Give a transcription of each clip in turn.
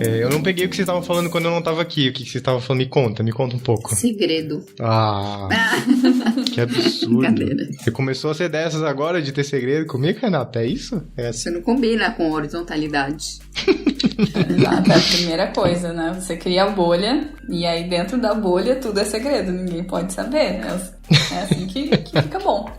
Eu não peguei o que vocês estavam falando quando eu não tava aqui. O que vocês estavam falando? Me conta um pouco. Segredo. Que absurdo. Você começou a ser dessas agora, de ter segredo comigo, Renata? É isso? Você não combina com horizontalidade. Exato, é a primeira coisa, né? Você cria a bolha e aí dentro da bolha tudo é segredo, ninguém pode saber. É assim que fica bom.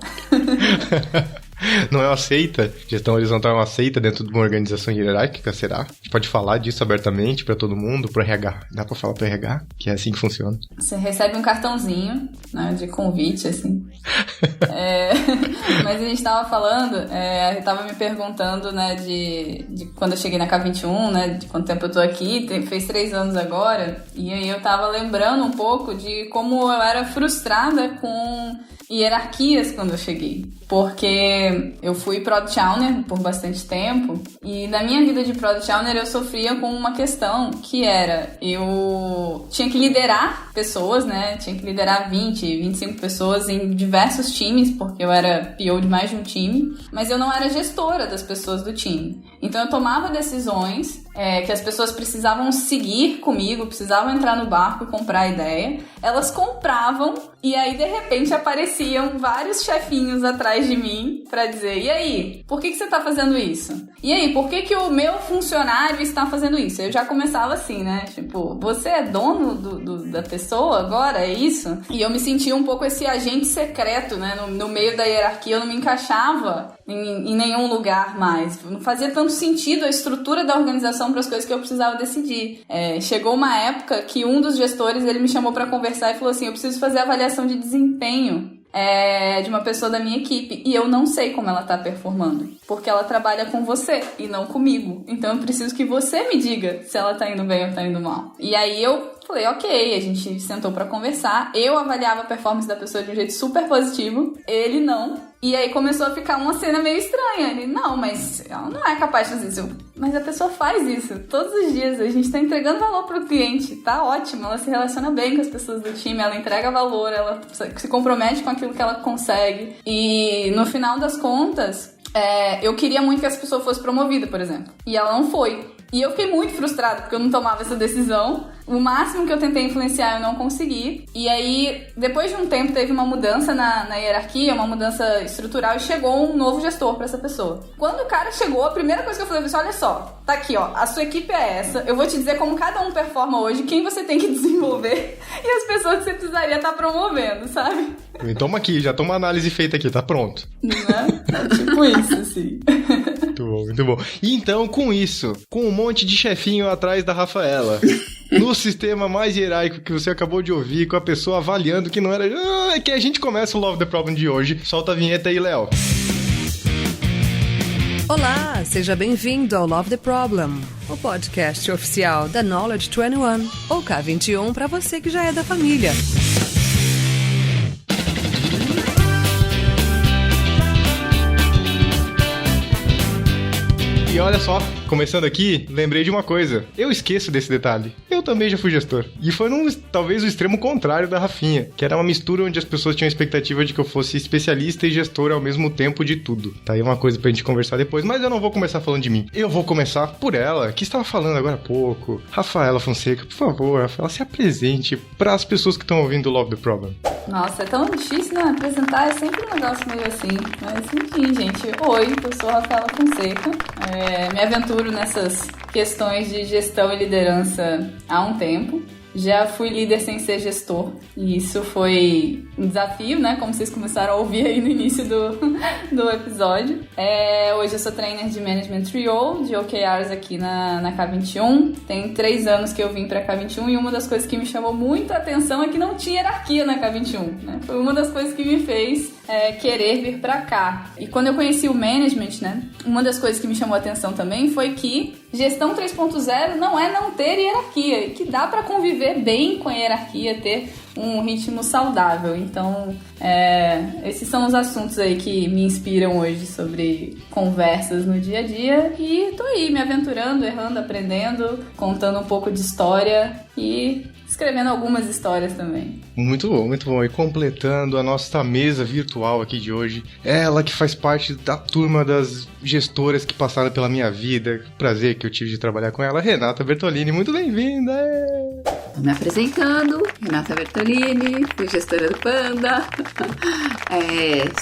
Não é uma seita? Gestão horizontal é uma seita dentro de uma organização hierárquica, será? A gente pode falar disso abertamente pra todo mundo, pro RH. Dá pra falar pro RH? Que é assim que funciona. Você recebe um cartãozinho, né, de convite, assim. Mas a gente tava falando, tava me perguntando, né, de quando eu cheguei na K21, né, de quanto tempo eu tô aqui, fez 3 anos agora, e aí eu tava lembrando um pouco de como eu era frustrada com hierarquias quando eu cheguei. Porque eu fui Product Owner por bastante tempo e na minha vida de Product Owner eu sofria com uma questão que era, eu tinha que liderar pessoas, né? Tinha que liderar 20, 25 pessoas em diversos times, porque eu era PO de mais de um time, mas eu não era gestora das pessoas do time. Então eu tomava decisões que as pessoas precisavam seguir comigo, precisavam entrar no barco e comprar a ideia. Elas compravam e aí de repente apareciam vários chefinhos atrás de mim pra dizer, e aí, por que você tá fazendo isso? E aí, por que o meu funcionário está fazendo isso? Eu já começava assim, né? Tipo, você é dono da pessoa agora? É isso? E eu me sentia um pouco esse agente secreto, né? No meio da hierarquia, eu não me encaixava em nenhum lugar mais. Não fazia tanto sentido a estrutura da organização para as coisas que eu precisava decidir. Chegou uma época que um dos gestores, ele me chamou para conversar e falou assim, eu preciso fazer avaliação de desempenho de uma pessoa da minha equipe e eu não sei como ela tá performando, porque ela trabalha com você e não comigo, então eu preciso que você me diga se ela tá indo bem ou tá indo mal. E aí eu falei, ok, a gente sentou pra conversar, eu avaliava a performance da pessoa de um jeito super positivo, ele não, e aí começou a ficar uma cena meio estranha. Ele, não, mas ela não é capaz de fazer isso. Mas a pessoa faz isso todos os dias, a gente tá entregando valor pro cliente, tá ótimo, ela se relaciona bem com as pessoas do time, ela entrega valor, ela se compromete com aquilo que ela consegue, e no final das contas, eu queria muito que essa pessoa fosse promovida, por exemplo, e ela não foi. E eu fiquei muito frustrada porque eu não tomava essa decisão. O máximo que eu tentei influenciar eu não consegui. E aí, depois de um tempo, teve uma mudança na hierarquia, uma mudança estrutural, e chegou um novo gestor pra essa pessoa. Quando o cara chegou, a primeira coisa que eu falei foi assim, olha só, tá aqui, ó, a sua equipe é essa, eu vou te dizer como cada um performa hoje, quem você tem que desenvolver e as pessoas que você precisaria estar promovendo, sabe? Toma aqui, já toma uma análise feita aqui, tá pronto. Né? É tipo isso, assim. Muito bom, muito bom. E então, com isso, com um monte de chefinho atrás da Rafaela, no sistema mais hierárquico que você acabou de ouvir, com a pessoa avaliando que não era... é que a gente começa o Love the Problem de hoje. Solta a vinheta aí, Léo. Olá, seja bem-vindo ao Love the Problem, o podcast oficial da Knowledge 21, ou K21 para você que já é da família. E olha só, começando aqui, lembrei de uma coisa. Eu esqueço desse detalhe. Eu também já fui gestor. E foi talvez o extremo contrário da Rafinha, que era uma mistura onde as pessoas tinham a expectativa de que eu fosse especialista e gestor ao mesmo tempo de tudo. Tá aí uma coisa pra gente conversar depois, mas eu não vou começar falando de mim. Eu vou começar por ela, que estava falando agora há pouco. Rafaela Fonseca, por favor, Rafaela, se apresente para as pessoas que estão ouvindo o Love the Problem. Nossa, é tão difícil, né? Apresentar é sempre um negócio meio assim. Mas enfim, gente. Oi, eu sou a Rafaela Fonseca. Me aventuro nessas questões de gestão e liderança há um tempo. Já fui líder sem ser gestor, e isso foi um desafio, né? Como vocês começaram a ouvir aí no início do episódio. Hoje eu sou trainer de Management Trio, de OKRs aqui na K21. Tem 3 anos que eu vim pra K21 e uma das coisas que me chamou muita atenção é que não tinha hierarquia na K21, né? Foi uma das coisas que me fez querer vir pra cá. E quando eu conheci o management, né? Uma das coisas que me chamou a atenção também foi que gestão 3.0 não é não ter hierarquia, e que dá pra conviver bem com a hierarquia, ter um ritmo saudável. Então, esses são os assuntos aí que me inspiram hoje sobre conversas no dia a dia, e tô aí me aventurando, errando, aprendendo, contando um pouco de história e escrevendo algumas histórias também. Muito bom, muito bom. E completando a nossa mesa virtual aqui de hoje, ela que faz parte da turma das gestoras que passaram pela minha vida, prazer que eu tive de trabalhar com ela, Renata Bertolini, muito bem-vinda! Me apresentando, Renata Bertolini, fui gestora do Panda,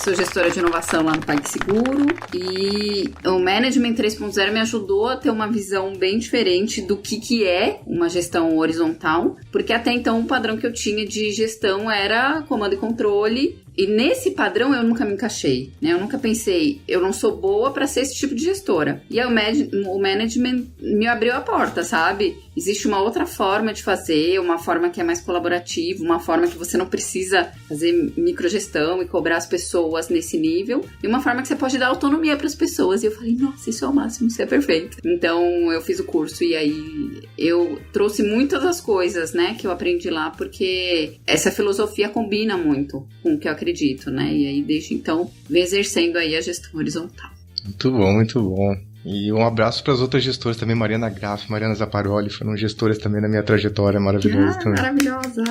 sou gestora de inovação lá no PagSeguro e o Management 3.0 me ajudou a ter uma visão bem diferente do que é uma gestão horizontal, porque até então o padrão que eu tinha de gestão era comando e controle. E nesse padrão eu nunca me encaixei, né? Eu nunca pensei, eu não sou boa pra ser esse tipo de gestora. E aí o management me abriu a porta, sabe? Existe uma outra forma de fazer, uma forma que é mais colaborativa, uma forma que você não precisa fazer microgestão e cobrar as pessoas nesse nível, e uma forma que você pode dar autonomia para as pessoas. E eu falei, nossa, isso é o máximo, isso é perfeito. Então eu fiz o curso e aí eu trouxe muitas das coisas, né, que eu aprendi lá, porque essa filosofia combina muito com o que eu acredito, né? E aí desde então venho exercendo aí a gestão horizontal. Muito bom, muito bom. E um abraço para as outras gestoras também, Mariana Graff, Mariana Zaparoli, foram gestoras também na minha trajetória maravilhosa também. Maravilhosa!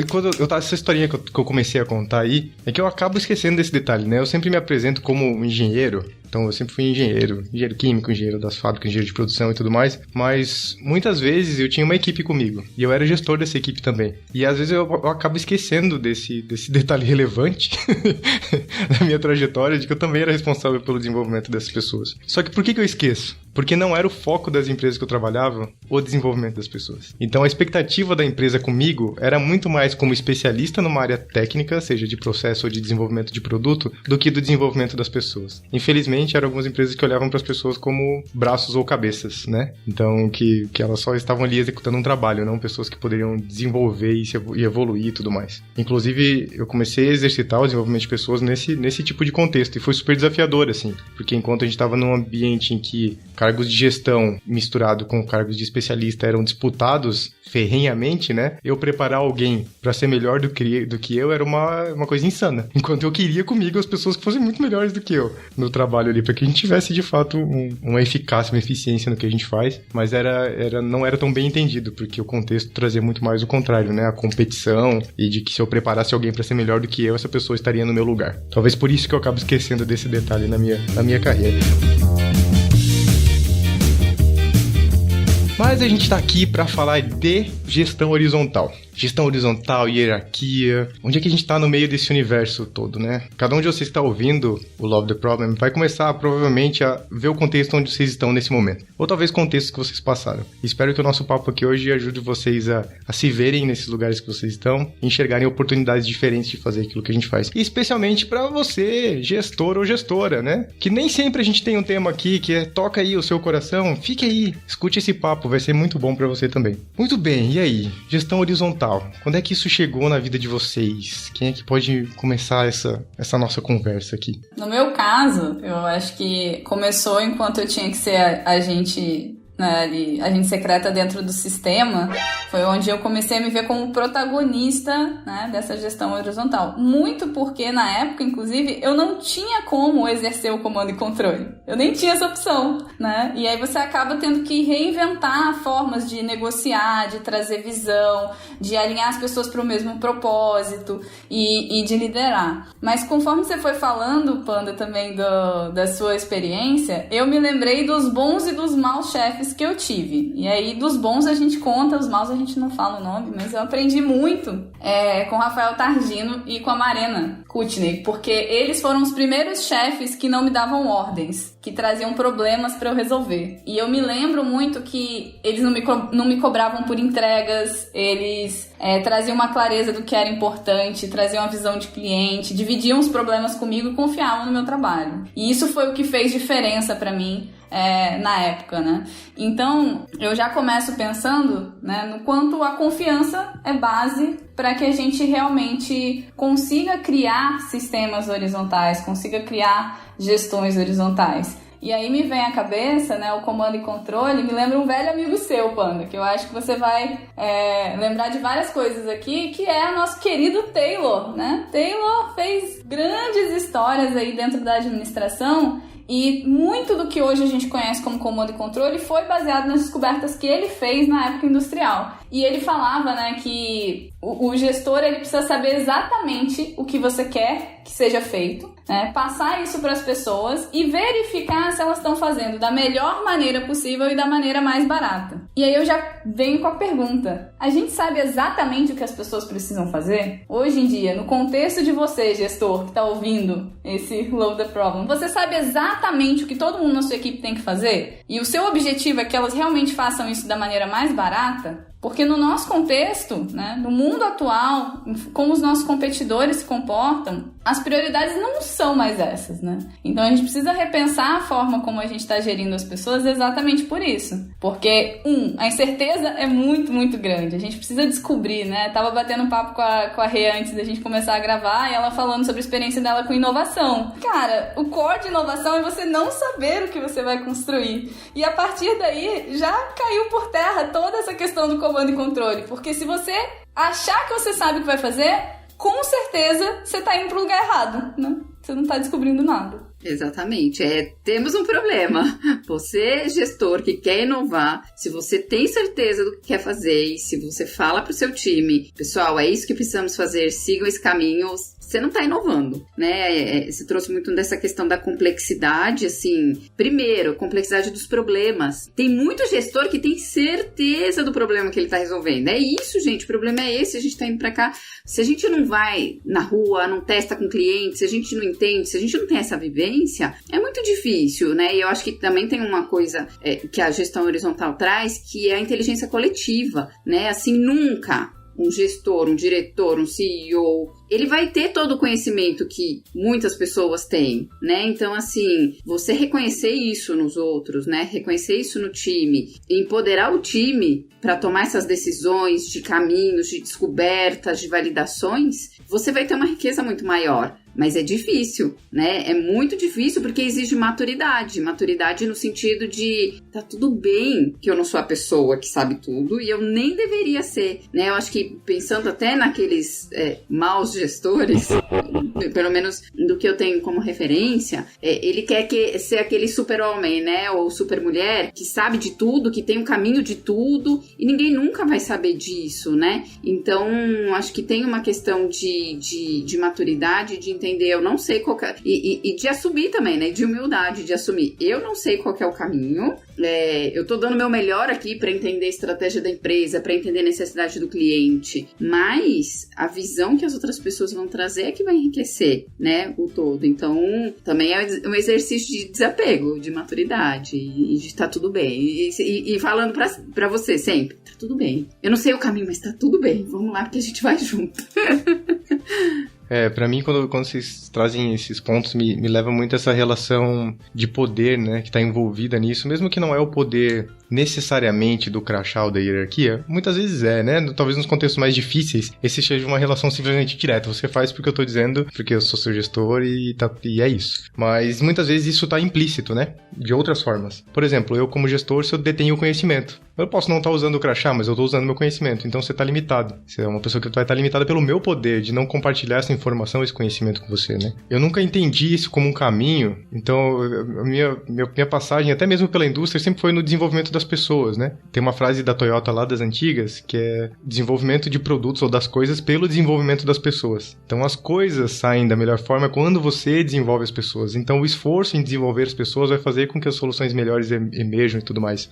Quando eu tava, essa historinha que eu comecei a contar aí, é que eu acabo esquecendo desse detalhe, né? Eu sempre me apresento como engenheiro, então eu sempre fui engenheiro químico, engenheiro das fábricas, engenheiro de produção e tudo mais, mas muitas vezes eu tinha uma equipe comigo, e eu era gestor dessa equipe também. E às vezes eu acabo esquecendo desse detalhe relevante da minha trajetória, de que eu também era responsável pelo desenvolvimento dessas pessoas. Só que por que eu esqueço? Porque não era o foco das empresas que eu trabalhava o desenvolvimento das pessoas. Então a expectativa da empresa comigo era muito mais como especialista numa área técnica, seja de processo ou de desenvolvimento de produto, do que do desenvolvimento das pessoas. Infelizmente, eram algumas empresas que olhavam para as pessoas como braços ou cabeças, né? Então que elas só estavam ali executando um trabalho, não pessoas que poderiam desenvolver e evoluir e tudo mais. Inclusive, eu comecei a exercitar o desenvolvimento de pessoas nesse tipo de contexto, e foi super desafiador, assim, porque enquanto a gente estava num ambiente em que cargos de gestão misturado com cargos de especialista eram disputados ferrenhamente, né? Eu preparar alguém para ser melhor do que eu era uma coisa insana. Enquanto eu queria comigo as pessoas que fossem muito melhores do que eu no trabalho ali, para que a gente tivesse de fato uma eficácia, uma eficiência no que a gente faz, mas não era tão bem entendido, porque o contexto trazia muito mais o contrário, né? A competição e de que se eu preparasse alguém para ser melhor do que eu, essa pessoa estaria no meu lugar. Talvez por isso que eu acabo esquecendo desse detalhe na minha carreira. Mas a gente tá aqui para falar de gestão horizontal. Gestão horizontal, hierarquia. Onde é que a gente tá no meio desse universo todo, né? Cada um de vocês que está ouvindo o Love the Problem vai começar provavelmente a ver o contexto onde vocês estão nesse momento. Ou talvez contexto que vocês passaram. Espero que o nosso papo aqui hoje ajude vocês a se verem nesses lugares que vocês estão e enxergarem oportunidades diferentes de fazer aquilo que a gente faz. E especialmente para você, gestor ou gestora, né? Que nem sempre a gente tem um tema aqui que é toca aí o seu coração, fique aí, escute esse papo, vai ser muito bom para você também. Muito bem, e aí? Gestão horizontal. Quando é que isso chegou na vida de vocês? Quem é que pode começar essa nossa conversa aqui? No meu caso, eu acho que começou enquanto eu tinha que ser agente secreta dentro do sistema. Foi onde eu comecei a me ver como protagonista, né, dessa gestão horizontal. Muito porque, na época, inclusive, eu não tinha como exercer o comando e controle. Eu nem tinha essa opção, né? E aí você acaba tendo que reinventar formas de negociar, de trazer visão, de alinhar as pessoas para o mesmo propósito e de liderar. Mas conforme você foi falando, Panda, também da sua experiência, eu me lembrei dos bons e dos maus chefes que eu tive. E aí, dos bons a gente conta, os maus a gente não fala o nome, mas eu aprendi muito com o Rafael Targino e com a Marena Kutney, porque eles foram os primeiros chefes que não me davam ordens, que traziam problemas para eu resolver. E eu me lembro muito que eles não me cobravam por entregas, eles traziam uma clareza do que era importante, traziam uma visão de cliente, dividiam os problemas comigo e confiavam no meu trabalho. E isso foi o que fez diferença para mim na época, né? Então, eu já começo pensando, né, no quanto a confiança é base para que a gente realmente consiga criar sistemas horizontais, consiga criar gestões horizontais. E aí me vem à cabeça, né, o comando e controle, me lembra um velho amigo seu, Panda, que eu acho que você vai lembrar de várias coisas aqui, que é o nosso querido Taylor, né? Taylor fez grandes histórias aí dentro da administração. E muito do que hoje a gente conhece como comando e controle foi baseado nas descobertas que ele fez na época industrial. E ele falava, né, que o gestor ele precisa saber exatamente o que você quer que seja feito, né, passar isso para as pessoas e verificar se elas estão fazendo da melhor maneira possível e da maneira mais barata. E aí eu já venho com a pergunta: a gente sabe exatamente o que as pessoas precisam fazer? Hoje em dia, no contexto de você, gestor, que está ouvindo esse Love the Problem, você sabe exatamente o que todo mundo na sua equipe tem que fazer? E o seu objetivo é que elas realmente façam isso da maneira mais barata? Porque no nosso contexto, né, no mundo atual, como os nossos competidores se comportam, as prioridades não são mais essas, né? Então a gente precisa repensar a forma como a gente está gerindo as pessoas exatamente por isso. Porque, a incerteza é muito, muito grande. A gente precisa descobrir, né? Tava batendo papo com a Rê antes da gente começar a gravar e ela falando sobre a experiência dela com inovação. Cara, o core de inovação é você não saber o que você vai construir. E a partir daí já caiu por terra toda essa questão do comando e controle. Porque se você achar que você sabe o que vai fazer, com certeza você tá indo pro lugar errado, né? Você não tá descobrindo nada. Exatamente. Temos um problema. Você, gestor que quer inovar, se você tem certeza do que quer fazer e se você fala pro seu time, pessoal, é isso que precisamos fazer, sigam esse caminho, você não tá inovando, né? Você trouxe muito dessa questão da complexidade, assim. Primeiro, complexidade dos problemas. Tem muito gestor que tem certeza do problema que ele tá resolvendo. É isso, gente, o problema é esse, a gente tá indo pra cá. Se a gente não vai na rua, não testa com clientes, se a gente não entende, se a gente não tem essa vivência, é muito difícil, né? E eu acho que também tem uma coisa que a gestão horizontal traz, que é a inteligência coletiva, né? Assim, nunca um gestor, um diretor, um CEO, ele vai ter todo o conhecimento que muitas pessoas têm, né? Então, assim, você reconhecer isso nos outros, né? Reconhecer isso no time, empoderar o time para tomar essas decisões de caminhos, de descobertas, de validações, você vai ter uma riqueza muito maior. Mas é difícil, né? É muito difícil porque exige maturidade. Maturidade no sentido de tá tudo bem que eu não sou a pessoa que sabe tudo e eu nem deveria ser, né? Eu acho que pensando até naqueles maus gestores, pelo menos do que eu tenho como referência, ele quer ser aquele super-homem, né? Ou super-mulher que sabe de tudo, que tem um caminho de tudo e ninguém nunca vai saber disso, né? Então, acho que tem uma questão de maturidade, de entender, eu não sei qual que é, e de assumir também, né? De humildade, de assumir, eu não sei qual que é o caminho, eu tô dando o meu melhor aqui para entender a estratégia da empresa, para entender a necessidade do cliente, mas a visão que as outras pessoas vão trazer é que vai enriquecer, né? O todo. Então, também é um exercício de desapego, de maturidade e de tá tudo bem. E falando pra você sempre, tá tudo bem. Eu não sei o caminho, mas tá tudo bem. Vamos lá, porque a gente vai junto. Pra mim, quando vocês trazem esses pontos, me leva muito essa relação de poder, né, que tá envolvida nisso, mesmo que não é o poder necessariamente do crachá ou da hierarquia, muitas vezes né, talvez nos contextos mais difíceis, esse seja uma relação simplesmente direta, você faz porque eu tô dizendo, porque eu sou seu gestor e é isso. Mas muitas vezes isso tá implícito, né, de outras formas. Por exemplo, eu como gestor, se eu detenho o conhecimento, eu posso não estar usando o crachá, mas eu tô usando meu conhecimento, então você tá limitado. Você é uma pessoa que vai estar limitada pelo meu poder de não compartilhar essa informação, esse conhecimento com você, né? Eu nunca entendi isso como um caminho, então a minha passagem, até mesmo pela indústria, sempre foi no desenvolvimento das pessoas, né? Tem uma frase da Toyota lá das antigas, que é desenvolvimento de produtos ou das coisas pelo desenvolvimento das pessoas. Então as coisas saem da melhor forma quando você desenvolve as pessoas. Então o esforço em desenvolver as pessoas vai fazer com que as soluções melhores emerjam e tudo mais.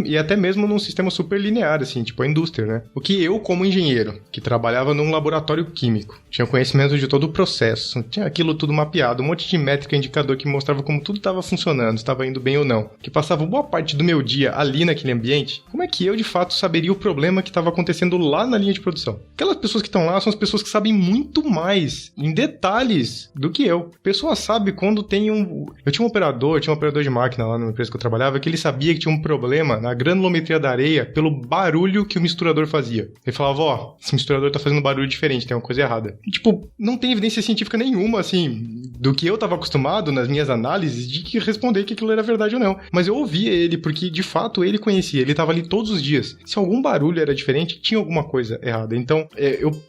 E até mesmo num sistema super linear, assim, tipo a indústria, né? O que eu, como engenheiro, que trabalhava num laboratório químico, tinha conhecimento de todo o processo, tinha aquilo tudo mapeado, um monte de métrica, indicador que mostrava como tudo estava funcionando, estava indo bem ou não, que passava boa parte do meu dia ali naquele ambiente, como é que eu, de fato, saberia o problema que estava acontecendo lá na linha de produção? Aquelas pessoas que estão lá são as pessoas que sabem muito mais, em detalhes, do que eu. A pessoa sabe quando tem Eu tinha um operador de máquina lá na empresa que eu trabalhava, que ele sabia que tinha um problema na granulometria da areia pelo barulho que o misturador fazia. Ele falava, esse misturador tá fazendo barulho diferente, tem uma coisa errada. E, tipo, não tem evidência científica nenhuma, assim, do que eu tava acostumado nas minhas análises de que responder que aquilo era verdade ou não. Mas eu ouvia ele, porque de fato ele conhecia, ele tava ali todos os dias. Se algum barulho era diferente, tinha alguma coisa errada. Então,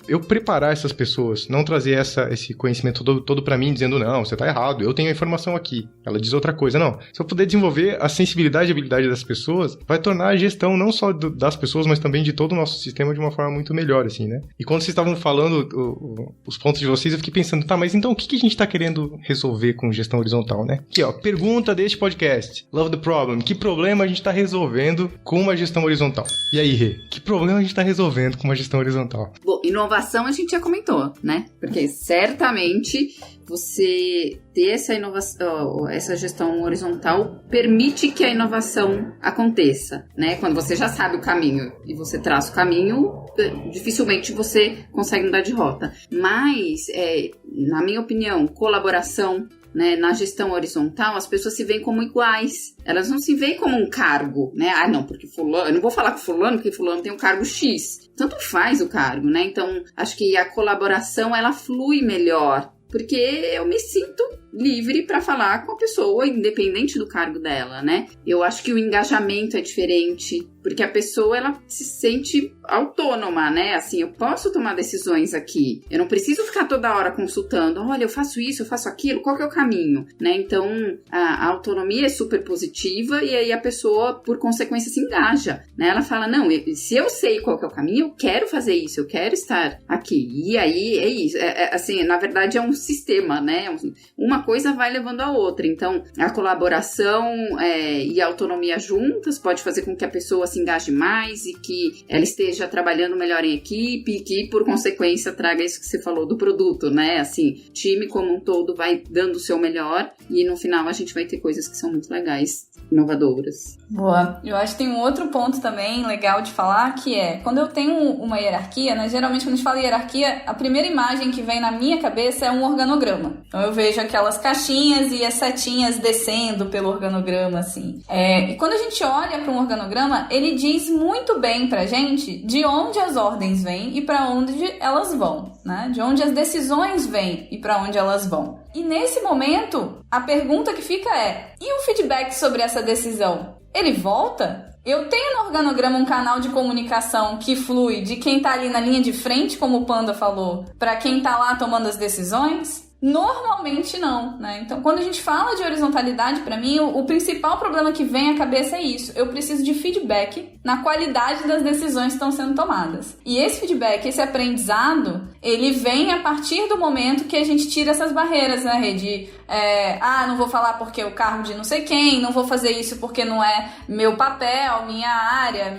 eu preparar essas pessoas, não trazer esse conhecimento todo pra mim, dizendo, não, você tá errado, eu tenho a informação aqui. Ela diz outra coisa. Não. Se eu puder desenvolver a sensibilidade e habilidade das pessoas, vai tornar a gestão não só das pessoas, mas também de todo o nosso sistema de uma forma muito melhor, assim, né? E quando vocês estavam falando os pontos de vocês, eu fiquei pensando, tá, mas então o que a gente tá querendo resolver com gestão horizontal, né? Aqui, ó, pergunta deste podcast. Love the problem. Que problema a gente tá resolvendo com uma gestão horizontal? E aí, Rê? Que problema a gente tá resolvendo com uma gestão horizontal? Bom, inovação a gente já comentou, né? Porque certamente você ter essa inovação, essa gestão horizontal permite que a inovação aconteça, né? Quando você já sabe o caminho e você traça o caminho, dificilmente você consegue mudar de rota. Mas, na minha opinião, colaboração, né, na gestão horizontal, as pessoas se veem como iguais. Elas não se veem como um cargo, né? Ah, não, porque fulano... Eu não vou falar com fulano, porque fulano tem um cargo X. Tanto faz o cargo, né? Então, acho que a colaboração, ela flui melhor. Porque eu me sinto livre para falar com a pessoa, independente do cargo dela, né? Eu acho que o engajamento é diferente, porque a pessoa, ela se sente autônoma, né? Assim, eu posso tomar decisões aqui. Eu não preciso ficar toda hora consultando. Olha, eu faço isso, eu faço aquilo, qual que é o caminho? Né? Então, a autonomia é super positiva e aí a pessoa, por consequência, se engaja, né? Ela fala, não, se eu sei qual que é o caminho, eu quero fazer isso, eu quero estar aqui. E aí, é isso. Assim, na verdade, é um sistema, né? Uma coisa vai levando a outra. Então, a colaboração e a autonomia juntas pode fazer com que a pessoa se engaje mais e que ela esteja trabalhando melhor em equipe e que, por consequência, traga isso que você falou do produto, né? Assim, time como um todo vai dando o seu melhor e, no final, a gente vai ter coisas que são muito legais, inovadoras. Boa. Eu acho que tem um outro ponto também legal de falar, que é, quando eu tenho uma hierarquia, né? Geralmente, quando a gente fala hierarquia, a primeira imagem que vem na minha cabeça é um organograma. Então, eu vejo aquelas caixinhas e as setinhas descendo pelo organograma, assim. E quando a gente olha para um organograma, ele diz muito bem pra gente de onde as ordens vêm e para onde elas vão, né? De onde as decisões vêm e para onde elas vão. E nesse momento, a pergunta que fica é, e o feedback sobre essa decisão? Ele volta? Eu tenho no organograma um canal de comunicação que flui de quem tá ali na linha de frente, como o Panda falou, para quem tá lá tomando as decisões? Normalmente não, né? Então, quando a gente fala de horizontalidade, para mim, o principal problema que vem à cabeça é isso. Eu preciso de feedback na qualidade das decisões que estão sendo tomadas. E esse feedback, esse aprendizado, ele vem a partir do momento que a gente tira essas barreiras, né, Rede? Não vou falar porque é o cargo de não sei quem, não vou fazer isso porque não é meu papel, minha área,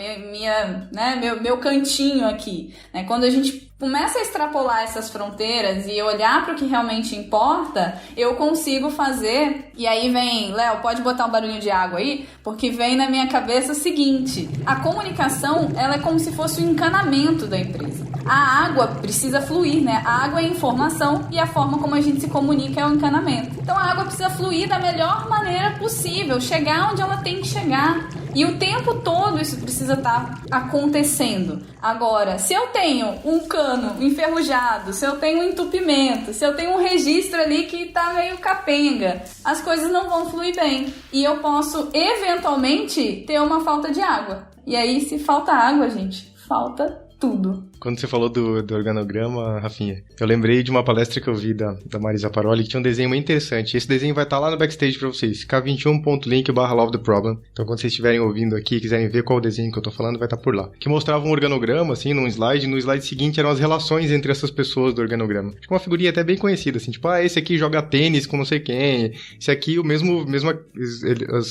meu cantinho aqui. Né? Quando a gente começa a extrapolar essas fronteiras e olhar para o que realmente importa, eu consigo fazer. E aí vem, Léo, pode botar um barulho de água aí? Porque vem na minha cabeça o seguinte: a comunicação, ela é como se fosse o encanamento da empresa. A água precisa fluir, né? A água é informação e a forma como a gente se comunica é o encanamento. Então a água precisa fluir da melhor maneira possível, chegar onde ela tem que chegar. E o tempo todo isso precisa estar acontecendo. Agora, se eu tenho um cano enferrujado, se eu tenho um entupimento, se eu tenho um registro ali que tá meio capenga, as coisas não vão fluir bem. E eu posso, eventualmente, ter uma falta de água. E aí, se falta água, gente, falta tudo. Quando você falou do organograma, Rafinha, eu lembrei de uma palestra que eu vi da Marisa Paroli, que tinha um desenho muito interessante. Esse desenho vai estar lá no backstage pra vocês, k21.link/LoveTheProblem. Então, quando vocês estiverem ouvindo aqui e quiserem ver qual o desenho que eu tô falando, vai estar por lá. Que mostrava um organograma, assim, num slide. No slide seguinte eram as relações entre essas pessoas do organograma. Acho que uma figurinha até bem conhecida, assim, tipo, esse aqui joga tênis com não sei quem, esse aqui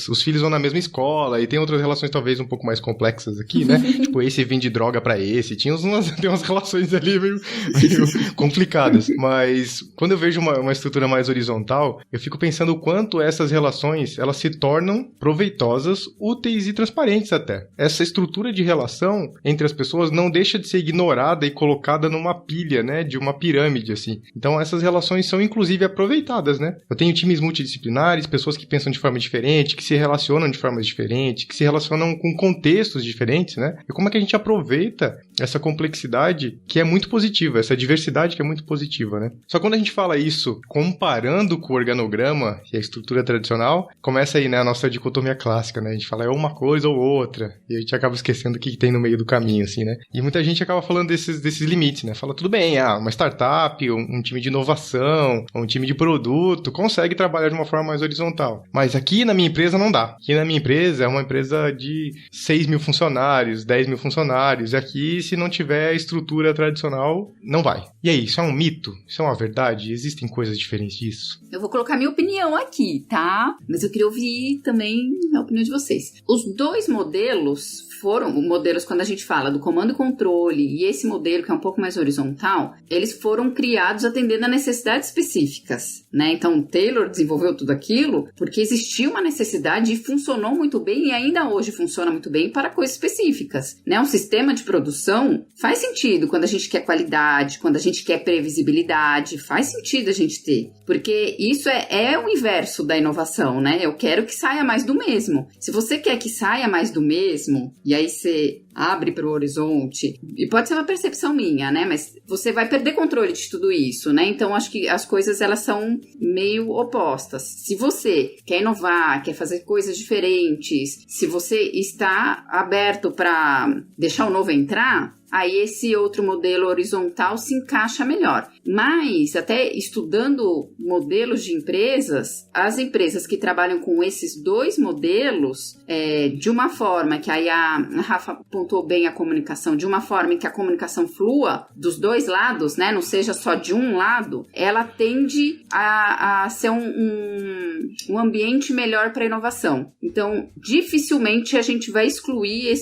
os filhos vão na mesma escola, e tem outras relações talvez um pouco mais complexas aqui, né? Tipo, esse vende droga pra esse. Tinha tem umas relações ali meio complicadas. Mas quando eu vejo uma estrutura mais horizontal, eu fico pensando o quanto essas relações, elas se tornam proveitosas, úteis e transparentes até. Essa estrutura de relação entre as pessoas não deixa de ser ignorada e colocada numa pilha, né? De uma pirâmide, assim. Então essas relações são inclusive aproveitadas, né? Eu tenho times multidisciplinares, pessoas que pensam de forma diferente, que se relacionam de formas diferentes, que se relacionam com contextos diferentes, né? E como é que a gente aproveita essa complexidade que é muito positiva, essa diversidade que é muito positiva, né? Só que quando a gente fala isso comparando com o organograma e a estrutura tradicional, começa aí, né, a nossa dicotomia clássica, né? A gente fala é uma coisa ou outra, e a gente acaba esquecendo o que tem no meio do caminho, assim, né? E muita gente acaba falando desses limites, né? Fala, tudo bem, uma startup, um time de inovação, um time de produto, consegue trabalhar de uma forma mais horizontal. Mas aqui na minha empresa não dá. Aqui na minha empresa é uma empresa de 6 mil funcionários, 10 mil funcionários, e aqui, se não tiver estrutura tradicional, não vai. E aí, isso é um mito? Isso é uma verdade? Existem coisas diferentes disso? Eu vou colocar minha opinião aqui, tá? Mas eu queria ouvir também a opinião de vocês. Os dois modelos foram, modelos quando a gente fala do comando e controle e esse modelo que é um pouco mais horizontal, eles foram criados atendendo a necessidades específicas, né? Então, o Taylor desenvolveu tudo aquilo porque existia uma necessidade e funcionou muito bem e ainda hoje funciona muito bem para coisas específicas, né? Um sistema de produção faz sentido quando a gente quer qualidade, quando a gente quer previsibilidade, faz sentido a gente ter, porque isso é o inverso da inovação, né? Eu quero que saia mais do mesmo. Se você quer que saia mais do mesmo, e aí você abre para o horizonte, e pode ser uma percepção minha, né? Mas você vai perder controle de tudo isso, né? Então, acho que as coisas, elas são meio opostas. Se você quer inovar, quer fazer coisas diferentes, se você está aberto para deixar o novo entrar, aí esse outro modelo horizontal se encaixa melhor. Mas, até estudando modelos de empresas, as empresas que trabalham com esses dois modelos, de uma forma que aí a Rafa pontuou bem a comunicação, de uma forma em que a comunicação flua dos dois lados, né, não seja só de um lado, ela tende a ser um ambiente melhor para a inovação. Então, dificilmente a gente vai excluir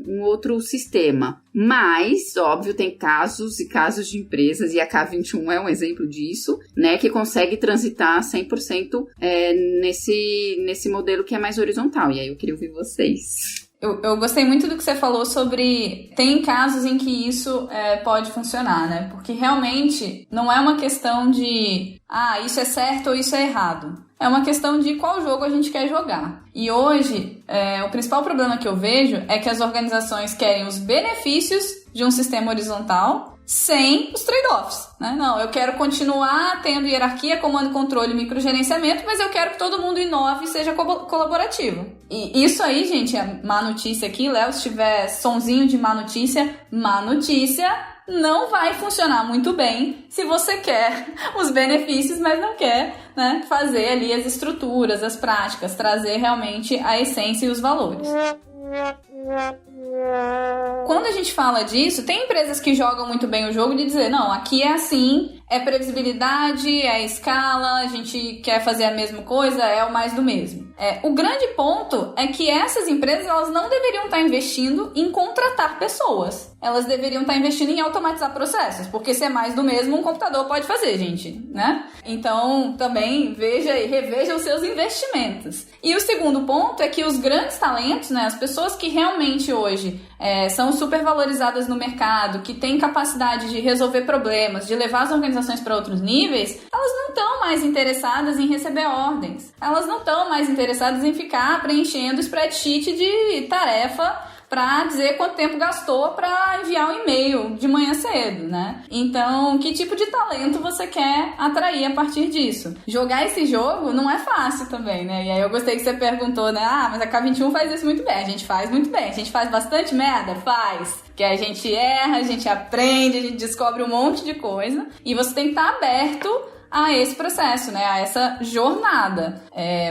um outro sistema. Mas, óbvio, tem casos e casos de empresas, e a K21 é um exemplo disso, né, que consegue transitar 100% nesse modelo que é mais horizontal. E aí eu queria ouvir vocês. Eu gostei muito do que você falou sobre... Tem casos em que isso pode funcionar, né? Porque realmente não é uma questão de... isso é certo ou isso é errado. É uma questão de qual jogo a gente quer jogar. E hoje, o principal problema que eu vejo é que as organizações querem os benefícios de um sistema horizontal sem os trade-offs, né? Não, eu quero continuar tendo hierarquia, comando, controle e microgerenciamento, mas eu quero que todo mundo inove e seja colaborativo. E isso aí, gente, é má notícia aqui. Léo, se tiver sonzinho de má notícia não vai funcionar muito bem se você quer os benefícios, mas não quer, né, fazer ali as estruturas, as práticas, trazer realmente a essência e os valores. Quando a gente fala disso, tem empresas que jogam muito bem o jogo de dizer, não, aqui é assim, é previsibilidade, é escala, a gente quer fazer a mesma coisa, é o mais do mesmo. O grande ponto é que essas empresas, elas não deveriam estar investindo em contratar pessoas. Elas deveriam estar investindo em automatizar processos, porque se é mais do mesmo, um computador pode fazer, gente, né? Então, também reveja os seus investimentos. E o segundo ponto é que os grandes talentos, né, as pessoas que realmente hoje são supervalorizadas no mercado, que têm capacidade de resolver problemas, de levar as organizações para outros níveis, elas não estão mais interessadas em receber ordens. Elas não estão mais interessadas em ficar preenchendo spreadsheet de tarefa para dizer quanto tempo gastou para enviar um e-mail de manhã cedo, né? Então, que tipo de talento você quer atrair a partir disso? Jogar esse jogo não é fácil também, né? E aí eu gostei que você perguntou, né? Mas a K21 faz isso muito bem. A gente faz muito bem. A gente faz bastante merda? Faz. Que a gente erra, a gente aprende, a gente descobre um monte de coisa. E você tem que estar aberto a esse processo, né, a essa jornada.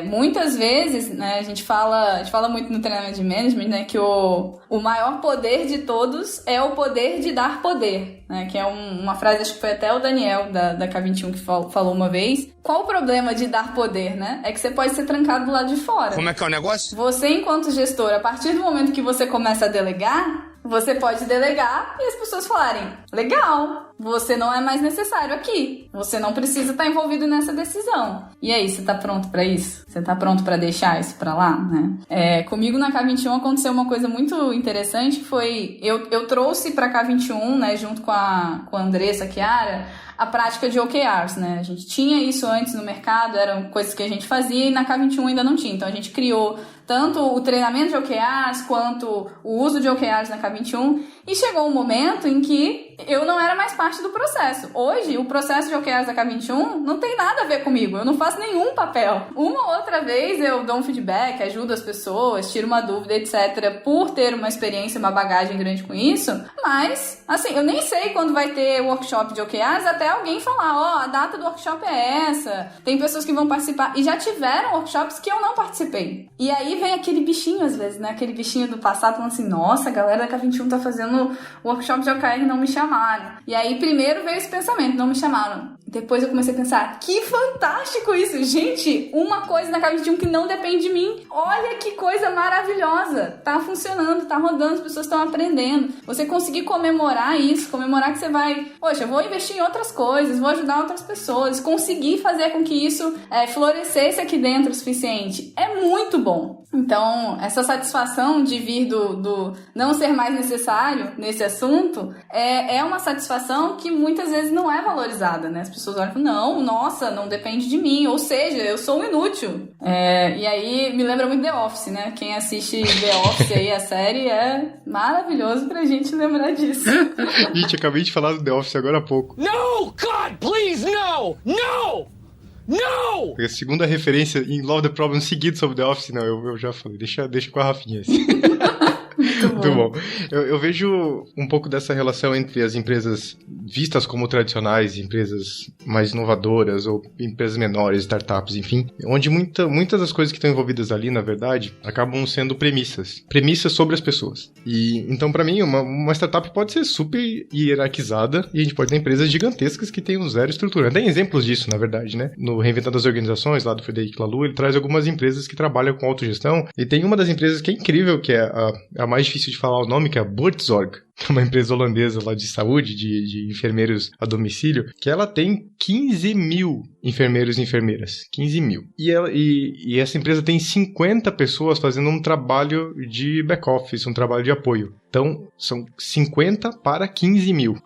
Muitas vezes, né, a gente fala muito no treinamento de management, né, que o maior poder de todos é o poder de dar poder, né, que é uma frase, acho que foi até o Daniel da K21 que falou uma vez. Qual o problema de dar poder, né? É que você pode ser trancado do lado de fora. Como é que é o negócio? Você, enquanto gestor, a partir do momento que você começa a delegar, você pode delegar e as pessoas falarem, legal, você não é mais necessário aqui. Você não precisa estar envolvido nessa decisão. E aí, você tá pronto pra isso? Você tá pronto pra deixar isso pra lá, né? Comigo na K21 aconteceu uma coisa muito interessante, foi... Eu trouxe pra K21, né, junto com a Andressa Chiara, a prática de OKRs, né? A gente tinha isso antes no mercado, eram coisas que a gente fazia e na K21 ainda não tinha. Então, a gente criou tanto o treinamento de OKRs quanto o uso de OKRs na K21 E chegou um momento em que eu não era mais parte do processo. Hoje, o processo de OKRs da K21 não tem nada a ver comigo. Eu não faço nenhum papel. Uma ou outra vez eu dou um feedback, ajudo as pessoas, tiro uma dúvida, etc. por ter uma experiência, uma bagagem grande com isso. Mas, assim, eu nem sei quando vai ter workshop de OKRs até alguém falar, a data do workshop é essa. Tem pessoas que vão participar. E já tiveram workshops que eu não participei. E aí vem aquele bichinho, às vezes, né? Aquele bichinho do passado falando assim, nossa, a galera da K21 tá fazendo workshop de OKR e não me chamaram. E aí, primeiro veio esse pensamento, não me chamaram. Depois eu comecei a pensar, que fantástico isso! Gente, uma coisa na K21 que não depende de mim. Olha que coisa maravilhosa! Tá funcionando, tá rodando, as pessoas estão aprendendo. Você conseguir comemorar isso, comemorar que você vai... Poxa, eu vou investir em outras coisas, vou ajudar outras pessoas. Conseguir fazer com que isso florescesse aqui dentro o suficiente. É muito bom. Então, essa satisfação de vir do não ser mais necessário nesse assunto é uma satisfação que muitas vezes não é valorizada, né? As pessoas olham e falam, não, nossa, não depende de mim, ou seja, eu sou um inútil. E aí me lembra muito The Office, né? Quem assiste The Office aí, a série, é maravilhoso pra gente lembrar disso. Gente, acabei de falar do The Office agora há pouco. No, God, please, no! No! No! A segunda referência em Love the Problem seguido sobre The Office, não, eu já falei, deixa com a Rafinha. Muito bom. Eu vejo um pouco dessa relação entre as empresas vistas como tradicionais, empresas mais inovadoras ou empresas menores, startups, enfim, onde muitas das coisas que estão envolvidas ali, na verdade, acabam sendo premissas sobre as pessoas. E então, para mim, uma startup pode ser super hierarquizada e a gente pode ter empresas gigantescas que têm um zero estrutura. Tem exemplos disso, na verdade, né? No Reinventando as Organizações, lá do Frederic Laloux, ele traz algumas empresas que trabalham com autogestão e tem uma das empresas que é incrível, que é a mais difícil de falar o nome, que é a Buurtzorg, que é uma empresa holandesa lá de saúde, de enfermeiros a domicílio, que ela tem 15 mil enfermeiros e enfermeiras. 15 mil. E essa empresa tem 50 pessoas fazendo um trabalho de back-office, um trabalho de apoio. Então, são 50 para 15 mil.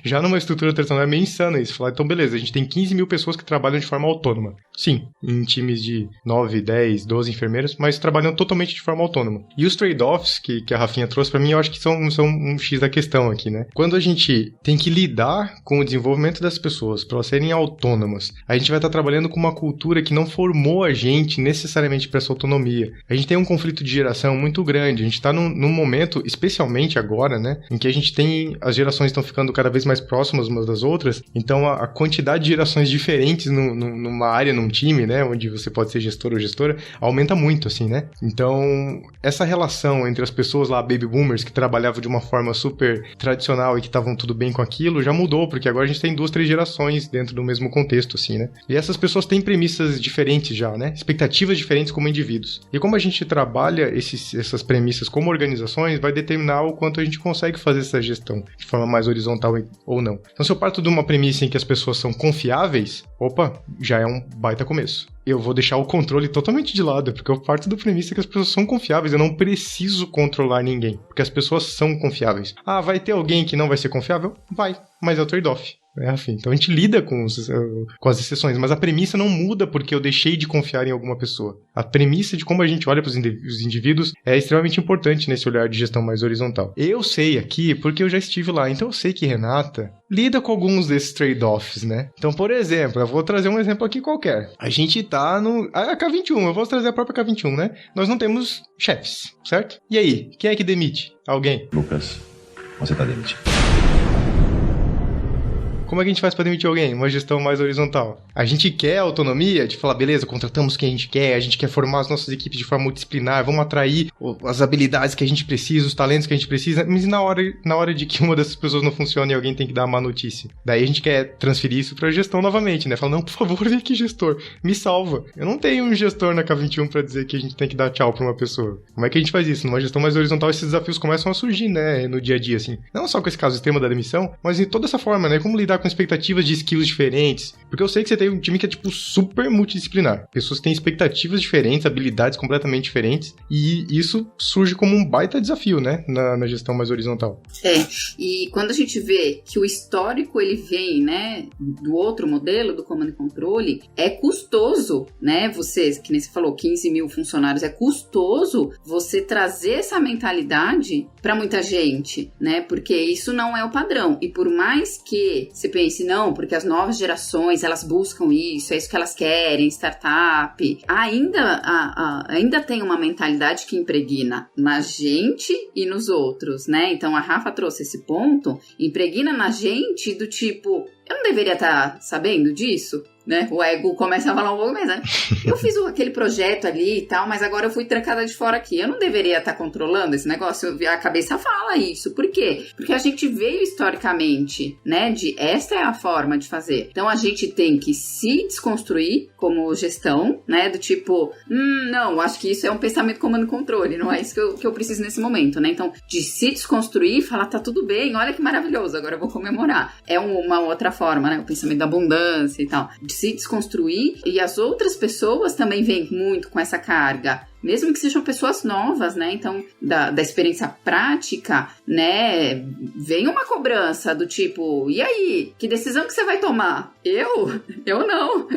Já numa estrutura tradicional é meio insano isso. Falar, então beleza, a gente tem 15 mil pessoas que trabalham de forma autônoma. Sim, em times de 9, 10, 12 enfermeiros, mas trabalham totalmente de forma autônoma. E os trade-offs que a Rafinha trouxe pra mim, eu acho que são um X da questão aqui, né? Quando a gente tem que lidar com o desenvolvimento das pessoas para elas serem autônomas, a gente vai estar trabalhando com uma cultura que não formou a gente necessariamente para essa autonomia. A gente tem um conflito de geração muito grande. A gente está num momento, especialmente agora, né? Em que a gente tem... As gerações estão ficando cada vez mais próximas umas das outras. Então, a quantidade de gerações diferentes numa área, num time, né? Onde você pode ser gestor ou gestora, aumenta muito, assim, né? Então, essa relação entre as pessoas lá, baby boomers, que trabalhavam de uma forma super tradicional e que estavam tudo bem com aquilo, já mudou, porque agora a gente tem 2, 3 gerações dentro do mesmo contexto, assim, né? E essas pessoas têm premissas diferentes já, né? Expectativas diferentes como indivíduos. E como a gente trabalha essas premissas como organizações, vai determinar o quanto a gente consegue fazer essa gestão de forma mais horizontal ou não. Então, se eu parto de uma premissa em que as pessoas são confiáveis, já é um baita começo. Eu vou deixar o controle totalmente de lado, porque eu parto da premissa que as pessoas são confiáveis. Eu não preciso controlar ninguém, porque as pessoas são confiáveis. Ah, vai ter alguém que não vai ser confiável? Vai, mas é o trade-off. Enfim, então a gente lida com as exceções, mas a premissa não muda porque eu deixei de confiar em alguma pessoa. A premissa de como a gente olha para os indivíduos é extremamente importante nesse olhar de gestão mais horizontal. Eu sei aqui porque eu já estive lá, então eu sei que Renata lida com alguns desses trade-offs, né? Então, por exemplo, eu vou trazer um exemplo aqui qualquer. A gente tá a K21, eu vou trazer a própria K21, né? Nós não temos chefes, certo? E aí, quem é que demite? Alguém? Lucas, você tá demitido. Como é que a gente faz para demitir alguém? Uma gestão mais horizontal. A gente quer autonomia de falar, beleza, contratamos quem a gente quer formar as nossas equipes de forma multidisciplinar, vamos atrair as habilidades que a gente precisa, os talentos que a gente precisa, mas na hora de que uma dessas pessoas não funcione e alguém tem que dar uma má notícia? Daí a gente quer transferir isso para gestão novamente, né? Fala, não, por favor, vem aqui, gestor, me salva. Eu não tenho um gestor na K21 para dizer que a gente tem que dar tchau para uma pessoa. Como é que a gente faz isso? Numa gestão mais horizontal, esses desafios começam a surgir, né? No dia a dia, assim. Não só com esse caso extremo da demissão, mas em toda essa forma, né? Como lidar com expectativas de skills diferentes? Porque eu sei que você tem um time que é, tipo, super multidisciplinar. Pessoas têm expectativas diferentes, habilidades completamente diferentes, e isso surge como um baita desafio, né? Na gestão mais horizontal. E quando a gente vê que o histórico, ele vem, né, do outro modelo, do Command and Control, é custoso, né? Você, que nem você falou, 15 mil funcionários, é custoso você trazer essa mentalidade para muita gente, né? Porque isso não é o padrão. E por mais que você pense, não, porque as novas gerações, elas buscam isso, é isso que elas querem, startup, ainda tem uma mentalidade que impregna na gente e nos outros, né? Então a Rafa trouxe esse ponto, impregna na gente do tipo, eu não deveria estar sabendo disso? Né? O ego começa a falar um pouco, mas né? Eu fiz aquele projeto ali e tal, mas agora eu fui trancada de fora aqui. Eu não deveria estar controlando esse negócio? A cabeça fala isso. Por quê? Porque a gente veio historicamente, né, de esta é a forma de fazer. Então a gente tem que se desconstruir como gestão, né, do tipo, não, acho que isso é um pensamento comando controle, não é isso que eu preciso nesse momento, né? Então, de se desconstruir e falar, tá tudo bem, olha que maravilhoso, agora eu vou comemorar. É uma outra forma, né? O pensamento da abundância e tal. De se desconstruir, e as outras pessoas também vêm muito com essa carga, mesmo que sejam pessoas novas, né? Então, da experiência prática, né? Vem uma cobrança do tipo, e aí? Que decisão que você vai tomar? Eu não.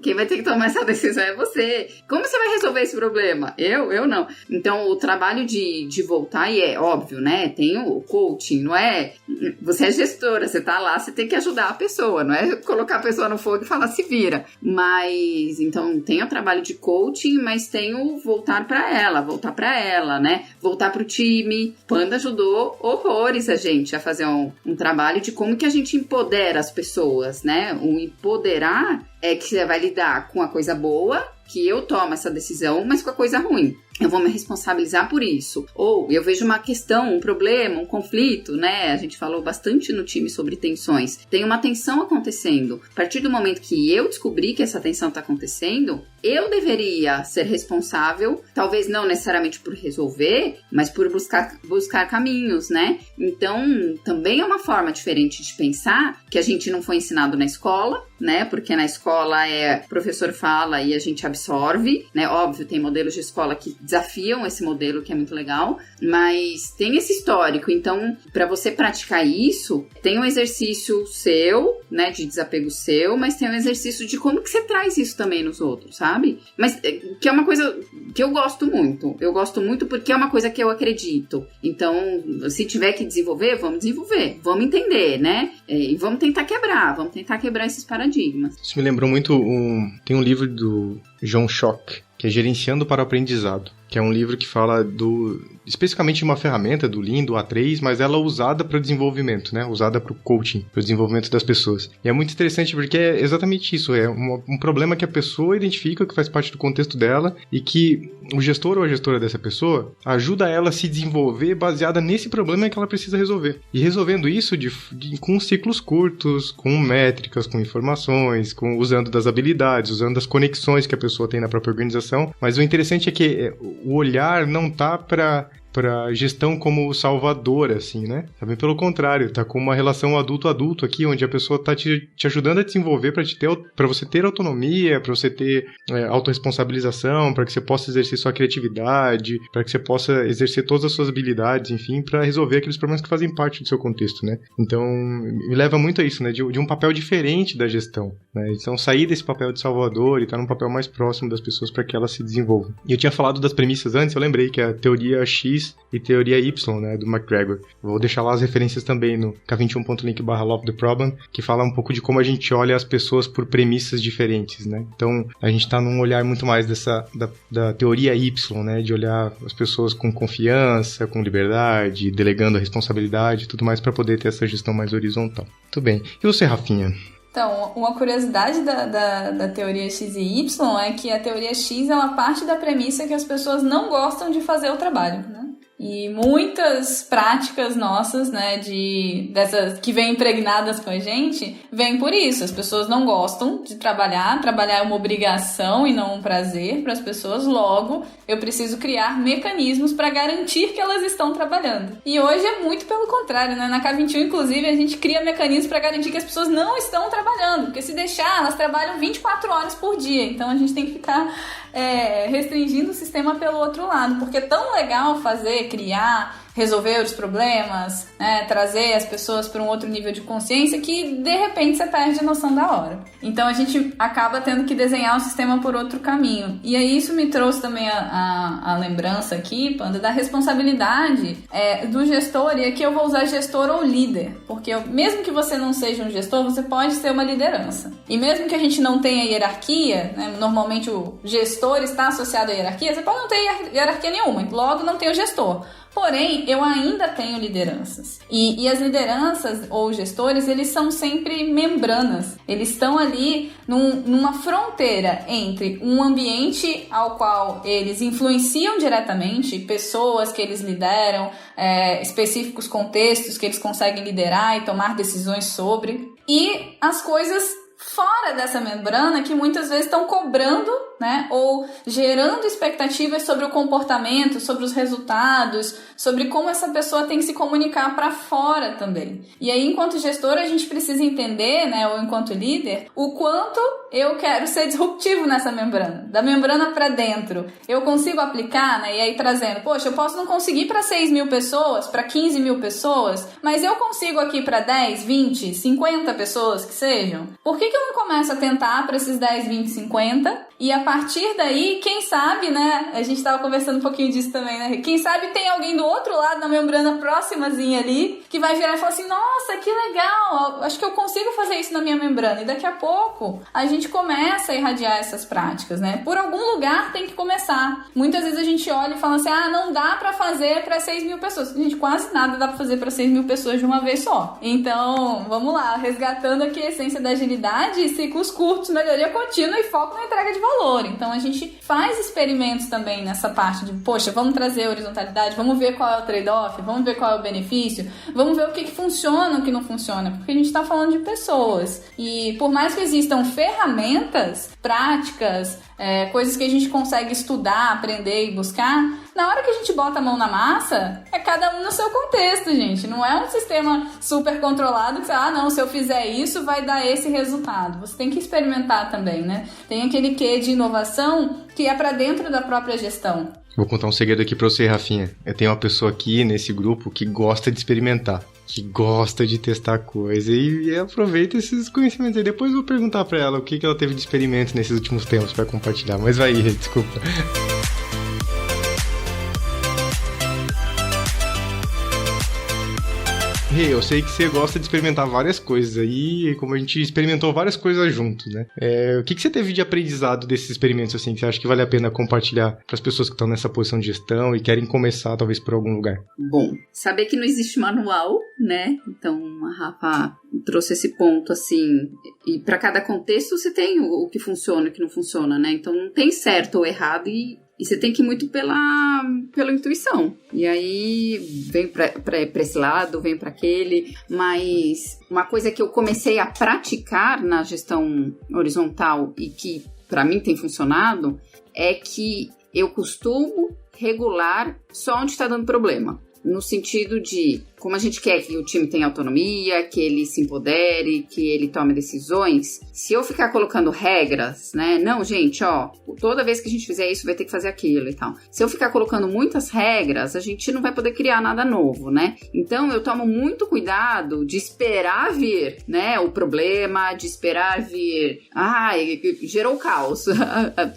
Quem vai ter que tomar essa decisão é você. Como você vai resolver esse problema? Eu não. Então, o trabalho de voltar, e é óbvio, né? Tem o coaching, não é... Você é gestora, você tá lá, você tem que ajudar a pessoa, não é colocar a pessoa no fogo e falar, se vira. Mas, então, tem o trabalho de coaching, mas tem o voltar pra ela, né? Voltar pro time. Panda ajudou horrores a gente a fazer um trabalho de como que a gente empodera as pessoas, né? O empoderar é que você vai lidar com a coisa boa, que eu tomo essa decisão, mas com a coisa ruim. Eu vou me responsabilizar por isso. Ou eu vejo uma questão, um problema, um conflito, né? A gente falou bastante no time sobre tensões. Tem uma tensão acontecendo. A partir do momento que eu descobri que essa tensão está acontecendo, eu deveria ser responsável, talvez não necessariamente por resolver, mas por buscar caminhos, né? Então, também é uma forma diferente de pensar, que a gente não foi ensinado na escola, né? Porque na escola o professor fala e a gente absorve, né? Óbvio, tem modelos de escola que desafiam esse modelo, que é muito legal, mas tem esse histórico. Então, para você praticar isso, tem um exercício seu, né? De desapego seu, mas tem um exercício de como que você traz isso também nos outros, sabe? Mas que é uma coisa que eu gosto muito. Eu gosto muito porque é uma coisa que eu acredito. Então, se tiver que desenvolver, vamos desenvolver. Vamos entender, né? E vamos tentar quebrar esses paradigmas. Isso me lembrou muito, tem um livro do John Schock, que é Gerenciando para o Aprendizado, que é um livro que fala especificamente de uma ferramenta do Lean, do A3, mas ela é usada para o desenvolvimento, né? Usada para o coaching, para o desenvolvimento das pessoas. E é muito interessante porque é exatamente isso, é um problema que a pessoa identifica, que faz parte do contexto dela, e que o gestor ou a gestora dessa pessoa ajuda ela a se desenvolver baseada nesse problema que ela precisa resolver. E resolvendo isso com ciclos curtos, com métricas, com informações, usando das habilidades, usando das conexões que a pessoa tem na própria organização. Mas o interessante é que o olhar não tá para gestão como salvadora, assim, né? Também pelo contrário, tá com uma relação adulto-adulto aqui, onde a pessoa tá te ajudando a desenvolver para você ter autonomia, para você ter autorresponsabilização, para que você possa exercer sua criatividade, para que você possa exercer todas as suas habilidades, enfim, para resolver aqueles problemas que fazem parte do seu contexto, né? Então, me leva muito a isso, né? De um papel diferente da gestão, né? Então, sair desse papel de salvador e estar num papel mais próximo das pessoas para que elas se desenvolvam. E eu tinha falado das premissas antes, eu lembrei que a teoria X e teoria Y, né, do McGregor. Vou deixar lá as referências também no k21.link/Love the Problem, que fala um pouco de como a gente olha as pessoas por premissas diferentes, né? Então, a gente está num olhar muito mais da teoria Y, né, de olhar as pessoas com confiança, com liberdade, delegando a responsabilidade e tudo mais para poder ter essa gestão mais horizontal. Muito bem. E você, Rafinha? Então, uma curiosidade da teoria X e Y é que a teoria X é uma parte da premissa que as pessoas não gostam de fazer o trabalho, né? E muitas práticas nossas, né, dessas que vêm impregnadas com a gente, vêm por isso. As pessoas não gostam de trabalhar é uma obrigação e não um prazer para as pessoas, logo eu preciso criar mecanismos para garantir que elas estão trabalhando. E hoje é muito pelo contrário, né? Na K21, inclusive, a gente cria mecanismos para garantir que as pessoas não estão trabalhando, porque se deixar, elas trabalham 24 horas por dia, então a gente tem que ficar restringindo o sistema pelo outro lado, porque é tão legal criar, resolver os problemas, né, trazer as pessoas para um outro nível de consciência que, de repente, você perde a noção da hora. Então, a gente acaba tendo que desenhar o sistema por outro caminho. E aí, isso me trouxe também a lembrança aqui, Panda, da responsabilidade do gestor, e aqui eu vou usar gestor ou líder, porque mesmo que você não seja um gestor, você pode ser uma liderança. E mesmo que a gente não tenha hierarquia, né, normalmente o gestor está associado à hierarquia, você pode não ter hierarquia nenhuma, logo não tem o gestor. Porém, eu ainda tenho lideranças. E as lideranças ou gestores, eles são sempre membranas. Eles estão ali numa fronteira entre um ambiente ao qual eles influenciam diretamente, pessoas que eles lideram, específicos contextos que eles conseguem liderar e tomar decisões sobre, e as coisas fora dessa membrana que muitas vezes estão cobrando, né, ou gerando expectativas sobre o comportamento, sobre os resultados, sobre como essa pessoa tem que se comunicar para fora também. E aí, enquanto gestor, a gente precisa entender, né, ou enquanto líder, o quanto eu quero ser disruptivo nessa membrana. Da membrana para dentro, eu consigo aplicar, né, e aí trazendo, poxa, eu posso não conseguir para 6 mil pessoas, para 15 mil pessoas, mas eu consigo aqui para 10, 20, 50 pessoas que sejam. Por que eu não começo a tentar para esses 10, 20, 50? E a partir daí, quem sabe, né, a gente tava conversando um pouquinho disso também, né, quem sabe tem alguém do outro lado, na membrana próximazinha ali, que vai virar e falar assim, nossa, que legal, acho que eu consigo fazer isso na minha membrana. E daqui a pouco, a gente começa a irradiar essas práticas, né, por algum lugar tem que começar. Muitas vezes a gente olha e fala assim, não dá pra fazer pra 6 mil pessoas. Gente, quase nada dá pra fazer pra 6 mil pessoas de uma vez só. Então, vamos lá, resgatando aqui a essência da agilidade, ciclos curtos, melhoria contínua e foco na entrega de valor. Então a gente faz experimentos também nessa parte de, poxa, vamos trazer horizontalidade, vamos ver qual é o trade-off, vamos ver qual é o benefício, vamos ver o que funciona e o que não funciona, porque a gente está falando de pessoas. E por mais que existam ferramentas, práticas, coisas que a gente consegue estudar, aprender e buscar, na hora que a gente bota a mão na massa, é cada um no seu contexto, gente. Não é um sistema super controlado que você, não, se eu fizer isso, vai dar esse resultado. Você tem que experimentar também, né? Tem aquele quê de inovação que é para dentro da própria gestão. Vou contar um segredo aqui pra você, Rafinha. Eu tenho uma pessoa aqui nesse grupo que gosta de experimentar, que gosta de testar coisa e aproveita esses conhecimentos aí. Depois eu vou perguntar pra ela o que ela teve de experimento nesses últimos tempos pra compartilhar. Mas vai aí, desculpa. Eu sei que você gosta de experimentar várias coisas aí, como a gente experimentou várias coisas juntos, né? O que você teve de aprendizado desses experimentos, assim, que você acha que vale a pena compartilhar para as pessoas que estão nessa posição de gestão e querem começar, talvez, por algum lugar? Bom, saber que não existe manual, né? Então, a Rafa trouxe esse ponto, assim, e para cada contexto você tem o que funciona e o que não funciona, né? Então, não tem certo ou errado e você tem que ir muito pela intuição. E aí vem pra esse lado, vem para aquele. Mas uma coisa que eu comecei a praticar na gestão horizontal e que para mim tem funcionado é que eu costumo regular só onde está dando problema. No sentido de, como a gente quer que o time tenha autonomia, que ele se empodere, que ele tome decisões, se eu ficar colocando regras, né? Não, gente, toda vez que a gente fizer isso, vai ter que fazer aquilo e tal. Se eu ficar colocando muitas regras, a gente não vai poder criar nada novo, né? Então, eu tomo muito cuidado de esperar vir, né? O problema, de esperar vir. Gerou caos.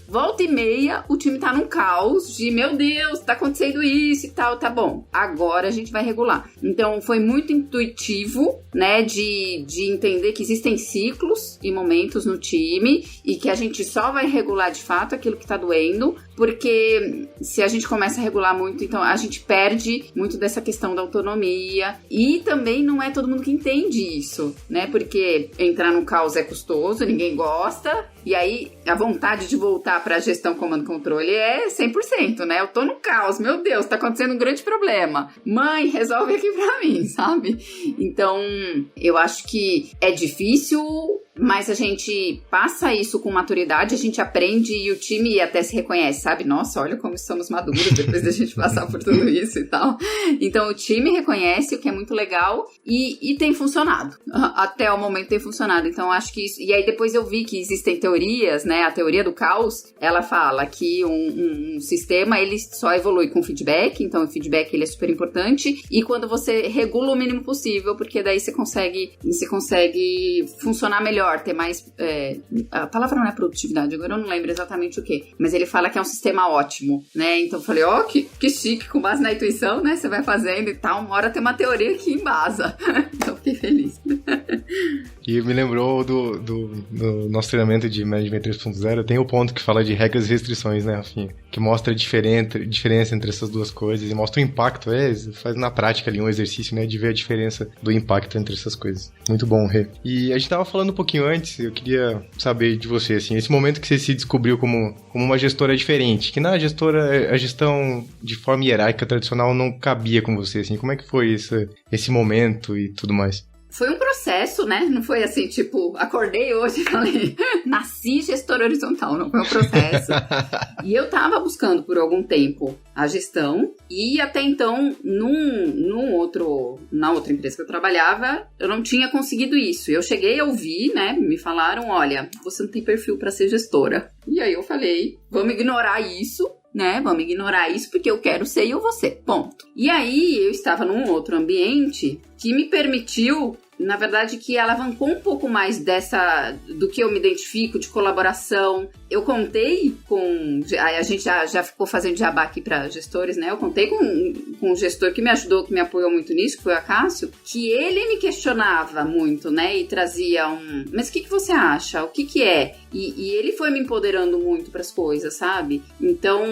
Volta e meia, o time tá num caos de, meu Deus, tá acontecendo isso e tal, tá bom. agora a gente vai regular. Então foi muito intuitivo, né, de entender que existem ciclos e momentos no time e que a gente só vai regular de fato aquilo que tá doendo, porque se a gente começa a regular muito, então a gente perde muito dessa questão da autonomia, e também não é todo mundo que entende isso, né, porque entrar no caos é custoso, ninguém gosta, e aí a vontade de voltar para a gestão comando controle é 100%, né, eu tô no caos, meu Deus, tá acontecendo um grande problema, mãe, resolve aqui pra mim, sabe? Então eu acho que é difícil, mas a gente passa isso com maturidade, a gente aprende e o time até se reconhece, sabe? Nossa, olha como somos maduros depois da gente passar por tudo isso e tal. Então o time reconhece, o que é muito legal, e tem funcionado. Até o momento tem funcionado. Então acho que isso... E aí depois eu vi que existem teorias, né? A teoria do caos, ela fala que um sistema, ele só evolui com feedback, então o feedback ele é super importante, e quando você regula o mínimo possível, porque daí você consegue funcionar melhor, ter mais... a palavra não é produtividade, agora eu não lembro exatamente o que, mas ele fala que é um sistema ótimo, né? Então eu falei, que chique, com base na intuição, né? Você vai fazendo e tal, uma hora tem uma teoria que embasa. Então fiquei feliz. E me lembrou do nosso treinamento de Management 3.0, tem o ponto que fala de regras e restrições, né, Rafinha? Que mostra a diferença entre essas duas coisas e mostra o impacto, faz na prática ali um exercício, né, de ver a diferença do impacto entre essas coisas. Muito bom, Rê. E a gente tava falando um pouquinho antes, eu queria saber de você, assim, esse momento que você se descobriu como uma gestora diferente, que na a gestão de forma hierárquica tradicional não cabia com você, assim, como é que foi esse momento e tudo mais? Foi um processo, né? Não foi assim, tipo, acordei hoje e falei, nasci gestora horizontal, não foi um processo. E eu tava buscando por algum tempo a gestão, e até então, na outra empresa que eu trabalhava, eu não tinha conseguido isso. Eu cheguei a ouvir, né? Me falaram, olha, você não tem perfil pra ser gestora. E aí eu falei, vamos ignorar isso, né? Vamos ignorar isso porque eu quero ser e eu vou ser, ponto. E aí eu estava num outro ambiente que me permitiu, na verdade, que alavancou um pouco mais do que eu me identifico, de colaboração. Eu contei com... A gente já ficou fazendo jabá aqui para gestores, né? Eu contei com um gestor que me ajudou, que me apoiou muito nisso, que foi o Acácio, que ele me questionava muito, né? E trazia mas o que você acha? O que é? E ele foi me empoderando muito para as coisas, sabe? Então,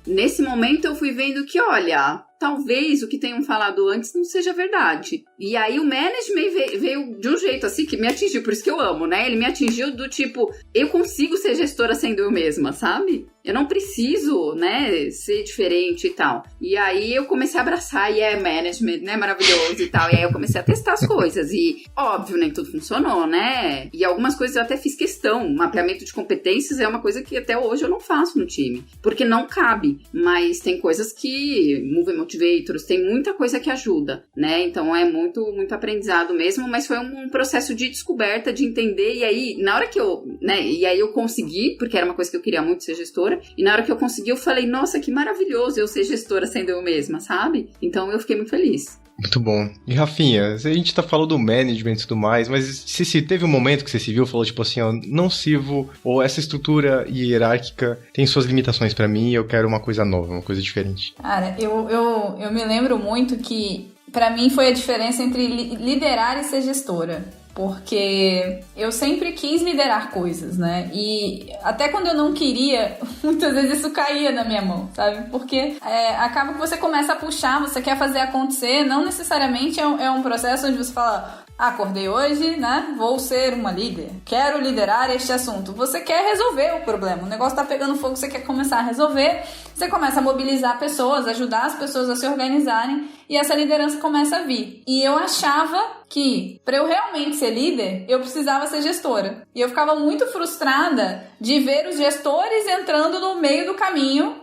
nesse momento eu fui vendo que, olha... Talvez o que tenham falado antes não seja verdade. E aí o management veio de um jeito assim que me atingiu, por isso que eu amo, né? Ele me atingiu do tipo, eu consigo ser gestora sendo eu mesma, sabe? Eu não preciso, né, ser diferente e tal. E aí eu comecei a abraçar, management, né, maravilhoso e tal. E aí eu comecei a testar as coisas. E, óbvio, nem tudo funcionou, né? E algumas coisas eu até fiz questão. Mapeamento de competências é uma coisa que até hoje eu não faço no time. Porque não cabe. Mas tem coisas que... Moving Motivators, tem muita coisa que ajuda, né? Então é muito, muito aprendizado mesmo. Mas foi um processo de descoberta, de entender. E aí, na hora que eu... né? E aí eu consegui, porque era uma coisa que eu queria muito ser gestora. E na hora que eu consegui, eu falei, nossa, que maravilhoso eu ser gestora sendo eu mesma, sabe? Então eu fiquei muito feliz. Muito bom. E Rafinha, a gente tá falando do management e tudo mais, mas se teve um momento que você se viu e falou tipo assim, ó, não sirvo, ou essa estrutura hierárquica tem suas limitações pra mim e eu quero uma coisa nova, uma coisa diferente. Cara, eu me lembro muito que pra mim foi a diferença entre liderar e ser gestora. Porque eu sempre quis liderar coisas, né? E até quando eu não queria, muitas vezes isso caía na minha mão, sabe? Porque acaba que você começa a puxar, você quer fazer acontecer, não necessariamente é um processo onde você fala... Acordei hoje, né? Vou ser uma líder. Quero liderar este assunto. Você quer resolver o problema. O negócio tá pegando fogo, você quer começar a resolver. Você começa a mobilizar pessoas, ajudar as pessoas a se organizarem e essa liderança começa a vir. E eu achava que, para eu realmente ser líder, eu precisava ser gestora. E eu ficava muito frustrada de ver os gestores entrando no meio do caminho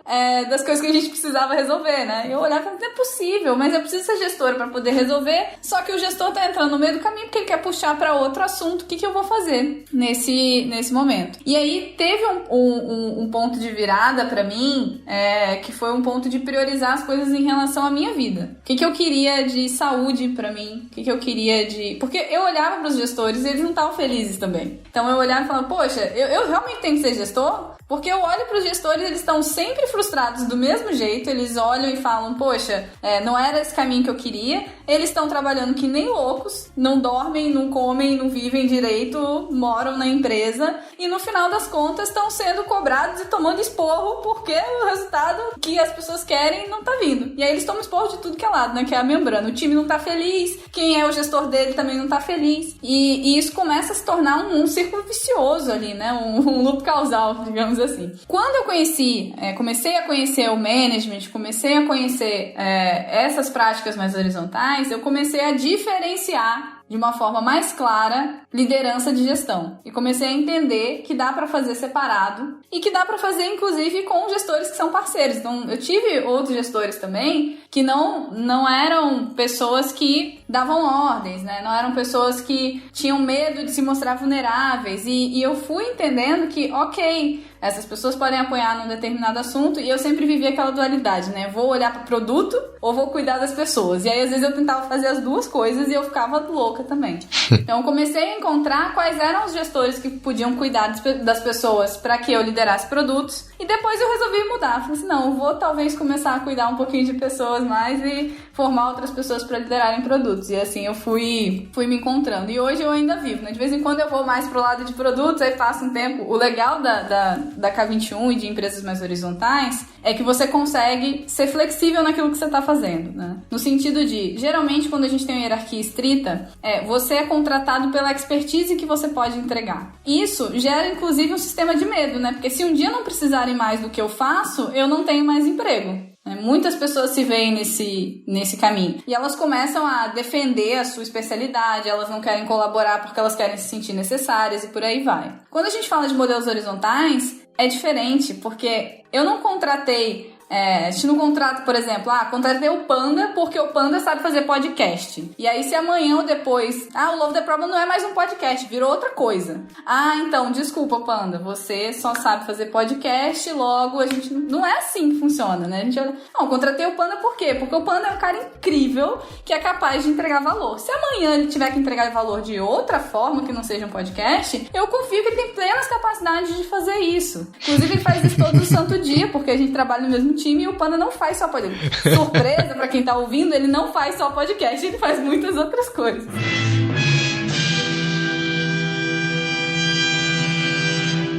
das coisas que a gente precisava resolver, né? Eu olhava e falava, não é possível, mas eu preciso ser gestora para poder resolver. Só que o gestor tá entrando no meio do caminho porque ele quer puxar para outro assunto. O que eu vou fazer nesse momento? E aí teve um ponto de virada para mim, que foi um ponto de priorizar as coisas em relação à minha vida. O que eu queria de saúde para mim? O que eu queria de... Porque eu olhava pros gestores e eles não estavam felizes também. Então eu olhava e falava, poxa, eu realmente tenho que ser gestor? Porque eu olho para os gestores, eles estão sempre frustrados do mesmo jeito, eles olham e falam, poxa, não era esse caminho que eu queria, eles estão trabalhando que nem loucos, não dormem, não comem, não vivem direito, moram na empresa e no final das contas estão sendo cobrados e tomando esporro porque o resultado que as pessoas querem não tá vindo. E aí eles tomam esporro de tudo que é lado, né? Que é a membrana. O time não tá feliz, quem é o gestor dele também não tá feliz. E isso começa a se tornar um círculo vicioso ali, né? Um loop causal, digamos assim. Quando eu comecei a conhecer o management, comecei a conhecer essas práticas mais horizontais, eu comecei a diferenciar de uma forma mais clara liderança de gestão. E comecei a entender que dá para fazer separado e que dá para fazer, inclusive, com gestores que são parceiros. Então, eu tive outros gestores também que não eram pessoas que davam ordens, né? Não eram pessoas que tinham medo de se mostrar vulneráveis. E eu fui entendendo que, ok, essas pessoas podem apoiar num determinado assunto e eu sempre vivi aquela dualidade, né? Vou olhar para o produto ou vou cuidar das pessoas. E aí, às vezes, eu tentava fazer as duas coisas e eu ficava louca também. Então, eu comecei a encontrar quais eram os gestores que podiam cuidar das pessoas para que eu liderasse produtos. E depois eu resolvi mudar. Falei assim, não, eu vou talvez começar a cuidar um pouquinho de pessoas mais e formar outras pessoas para liderarem produtos. E assim eu fui me encontrando. E hoje eu ainda vivo, né? De vez em quando eu vou mais pro lado de produtos, aí passo um tempo. O legal da K21 e de empresas mais horizontais é que você consegue ser flexível naquilo que você está fazendo, né? No sentido de, geralmente, quando a gente tem uma hierarquia estrita, você é contratado pela expertise que você pode entregar. Isso gera, inclusive, um sistema de medo, né? Porque se um dia não precisarem mais do que eu faço, eu não tenho mais emprego. Muitas pessoas se veem nesse caminho e elas começam a defender a sua especialidade, elas não querem colaborar porque elas querem se sentir necessárias e por aí vai. Quando a gente fala de modelos horizontais, é diferente, porque eu não contratei... a gente não contrata, por exemplo, contratei o Panda porque o Panda sabe fazer podcast. E aí se amanhã ou depois, o Love the Problem não é mais um podcast, virou outra coisa. Então, desculpa, Panda, você só sabe fazer podcast, logo a gente... Não é assim que funciona, né? A gente olha, contratei o Panda por quê? Porque o Panda é um cara incrível que é capaz de entregar valor. Se amanhã ele tiver que entregar valor de outra forma, que não seja um podcast, eu confio que ele tem plenas capacidades de fazer isso. Inclusive, ele faz isso todo santo dia, porque a gente trabalha no mesmo time e o Panda não faz só podcast. Surpresa pra quem tá ouvindo, ele não faz só podcast, ele faz muitas outras coisas.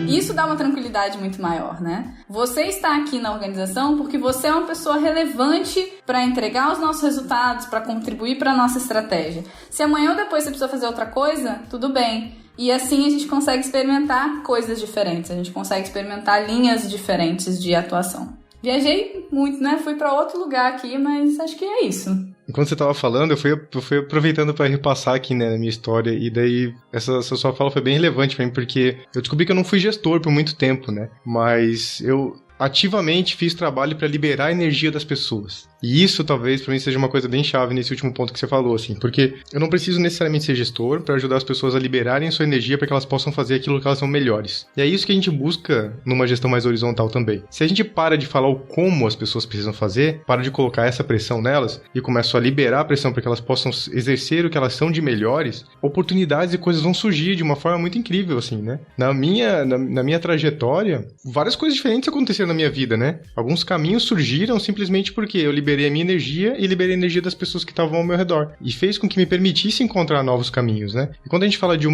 Isso dá uma tranquilidade muito maior, né? Você está aqui na organização porque você é uma pessoa relevante para entregar os nossos resultados, para contribuir para a nossa estratégia. Se amanhã ou depois você precisa fazer outra coisa, tudo bem. E assim a gente consegue experimentar coisas diferentes, a gente consegue experimentar linhas diferentes de atuação. Viajei muito, né? Fui para outro lugar aqui, mas acho que é isso. Enquanto você tava falando, eu fui aproveitando para repassar aqui, né, na minha história, e daí essa sua fala foi bem relevante para mim, porque eu descobri que eu não fui gestor por muito tempo, né, mas eu ativamente fiz trabalho para liberar a energia das pessoas. E isso talvez para mim seja uma coisa bem chave nesse último ponto que você falou, assim, porque eu não preciso necessariamente ser gestor para ajudar as pessoas a liberarem a sua energia para que elas possam fazer aquilo que elas são melhores. E é isso que a gente busca numa gestão mais horizontal também. Se a gente para de falar o como as pessoas precisam fazer, para de colocar essa pressão nelas e começa a liberar a pressão para que elas possam exercer o que elas são de melhores, oportunidades e coisas vão surgir de uma forma muito incrível, assim, né? Na minha trajetória, várias coisas diferentes aconteceram na minha vida, né? Alguns caminhos surgiram simplesmente porque eu liberei a minha energia e liberei a energia das pessoas que estavam ao meu redor. E fez com que me permitisse encontrar novos caminhos, né? E quando a gente fala de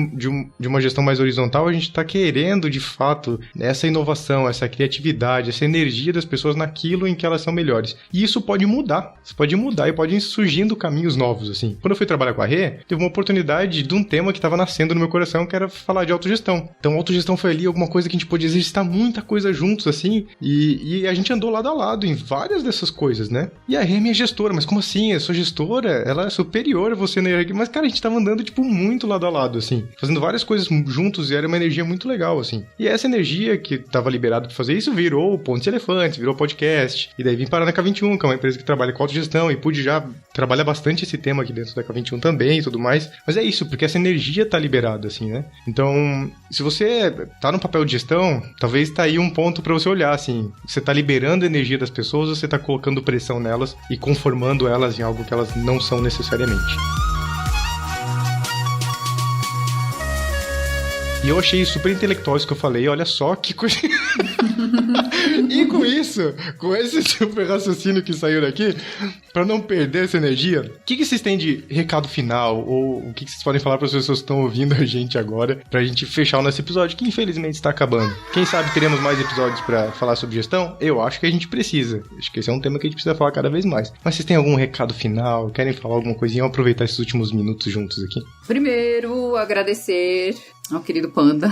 uma gestão mais horizontal, a gente está querendo, de fato, essa inovação, essa criatividade, essa energia das pessoas naquilo em que elas são melhores. E isso pode mudar. Isso pode mudar e pode ir surgindo caminhos novos, assim. Quando eu fui trabalhar com a Rê, teve uma oportunidade de um tema que estava nascendo no meu coração, que era falar de autogestão. Então, autogestão foi ali alguma coisa que a gente podia exercitar muita coisa juntos, assim, e a gente andou lado a lado em várias dessas coisas, né? E a Rê é minha gestora, mas como assim? Eu sou gestora? Ela é superior a você na hierarquia. Mas, cara, a gente tava andando, tipo, muito lado a lado, assim. Fazendo várias coisas juntos e era uma energia muito legal, assim. E essa energia que tava liberada pra fazer isso virou Pontos e Elefantes, virou podcast. E daí vim parar na K21, que é uma empresa que trabalha com autogestão e pude já trabalhar bastante esse tema aqui dentro da K21 também e tudo mais. Mas é isso, porque essa energia tá liberada, assim, né? Então, se você tá no papel de gestão, talvez tá aí um ponto pra você olhar, assim. Você tá liberando a energia das pessoas ou você tá colocando pressão nelas e conformando elas em algo que elas não são necessariamente. E eu achei super intelectual isso que eu falei, olha só que coisa... E com isso, com esse super raciocínio que saiu daqui, pra não perder essa energia, o que vocês têm de recado final? Ou o que vocês podem falar para as pessoas que estão ouvindo a gente agora, pra gente fechar o nosso episódio, que infelizmente está acabando? Quem sabe teremos mais episódios pra falar sobre gestão? Eu acho que a gente precisa. Acho que esse é um tema que a gente precisa falar cada vez mais. Mas vocês têm algum recado final? Querem falar alguma coisinha? Vamos aproveitar esses últimos minutos juntos aqui. Primeiro, agradecer ao querido Panda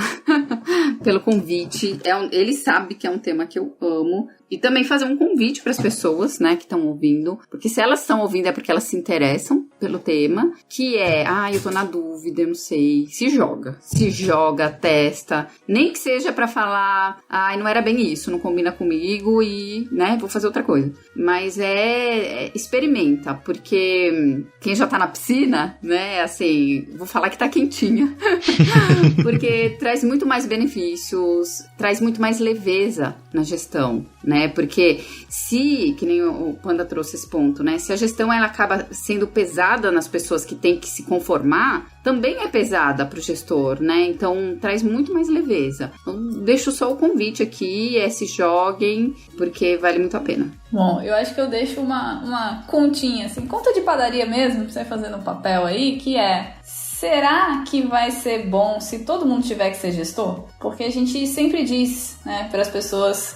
pelo convite. Ele sabe que é um tema que eu amo. E também fazer um convite para as pessoas, né, que estão ouvindo. Porque se elas estão ouvindo é porque elas se interessam pelo tema. Que é, eu tô na dúvida, eu não sei. Se joga, testa. Nem que seja para falar, não era bem isso, não combina comigo e, né, vou fazer outra coisa. Mas experimenta, porque quem já tá na piscina, né, assim, vou falar que tá quentinha. Porque traz muito mais benefícios, traz muito mais leveza na gestão, né? Porque que nem o Panda trouxe esse ponto, né? Se a gestão ela acaba sendo pesada nas pessoas que têm que se conformar, também é pesada para o gestor, né? Então traz muito mais leveza. Então, deixo só o convite aqui, se joguem, porque vale muito a pena. Bom, eu acho que eu deixo uma continha, assim, conta de padaria mesmo, pra você fazer no papel aí, que é: será que vai ser bom se todo mundo tiver que ser gestor? Porque a gente sempre diz, né, para as pessoas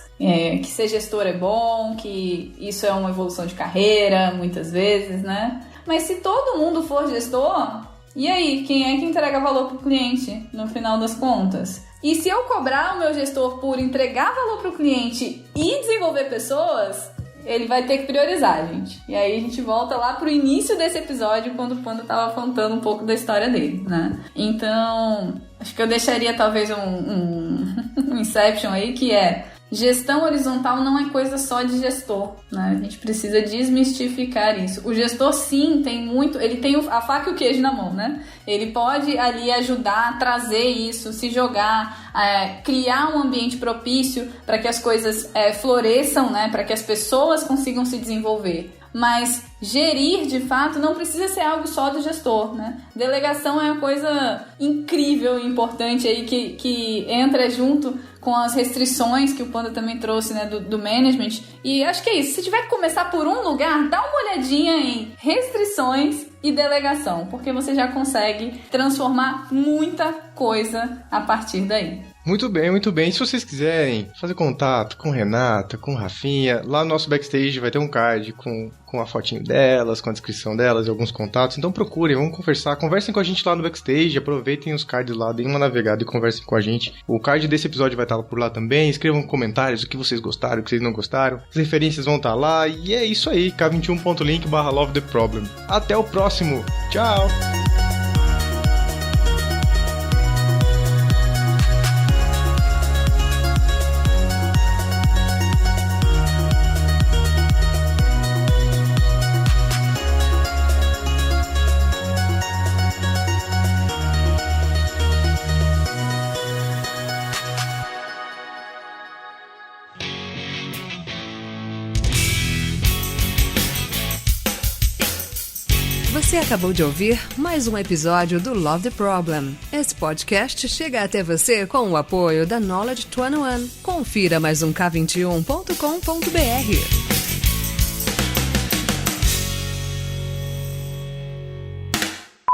que ser gestor é bom, que isso é uma evolução de carreira, muitas vezes, né? Mas se todo mundo for gestor, e aí, quem é que entrega valor para o cliente no final das contas? E se eu cobrar o meu gestor por entregar valor para o cliente e desenvolver pessoas, ele vai ter que priorizar, gente. E aí a gente volta lá pro início desse episódio, quando o Panda tava contando um pouco da história dele, né? Então, acho que eu deixaria talvez um Inception aí, que é: gestão horizontal não é coisa só de gestor, né? A gente precisa desmistificar isso. O gestor, sim, ele tem a faca e o queijo na mão, né? Ele pode ali ajudar a trazer isso, se jogar, criar um ambiente propício para que as coisas floresçam, né? Para que as pessoas consigam se desenvolver. Mas gerir, de fato, não precisa ser algo só do gestor, né? Delegação é uma coisa incrível e importante aí que entra junto com as restrições que o Panda também trouxe, né, do management. E acho que é isso. Se tiver que começar por um lugar, dá uma olhadinha em restrições e delegação, porque você já consegue transformar muita coisa a partir daí. Muito bem, muito bem. Se vocês quiserem fazer contato com Renata, com Rafinha, lá no nosso backstage vai ter um card com a fotinho delas, com a descrição delas e alguns contatos. Então procurem, vamos conversar. Conversem com a gente lá no backstage, aproveitem os cards lá, deem uma navegada e conversem com a gente. O card desse episódio vai estar por lá também. Escrevam comentários o que vocês gostaram, o que vocês não gostaram. As referências vão estar lá. E é isso aí, k21.link/lovetheproblem. Até o próximo. Tchau! Você acabou de ouvir mais um episódio do Love the Problem. Esse podcast chega até você com o apoio da Knowledge 21. Confira mais um k21.com.br.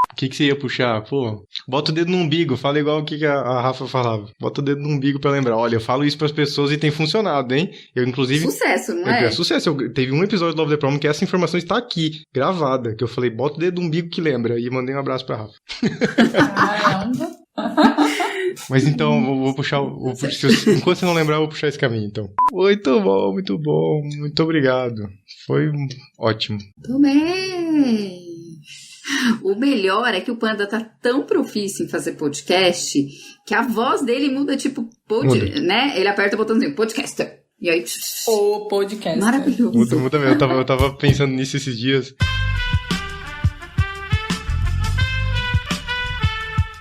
O que você ia puxar? Pô, bota o dedo no umbigo, fala igual o que a Rafa falava. Bota o dedo no umbigo pra lembrar. Olha, eu falo isso pras pessoas e tem funcionado, hein? Eu, inclusive... Sucesso, não é? Sucesso. Teve um episódio do Love the Problem que essa informação está aqui, gravada, que eu falei, bota o dedo no umbigo que lembra. E mandei um abraço pra Rafa. Caramba! Mas então, vou puxar... enquanto você não lembrar, eu vou puxar esse caminho, então. Muito bom, muito bom. Muito obrigado. Foi ótimo. Tudo bem. O melhor é que o Panda tá tão profício em fazer podcast que a voz dele muda, tipo, né? Ele aperta o botãozinho, podcaster. E aí... O podcast. Maravilhoso. Muda mesmo. Eu tava pensando nisso esses dias.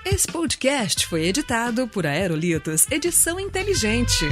Esse podcast foi editado por Aerolitos Edição Inteligente.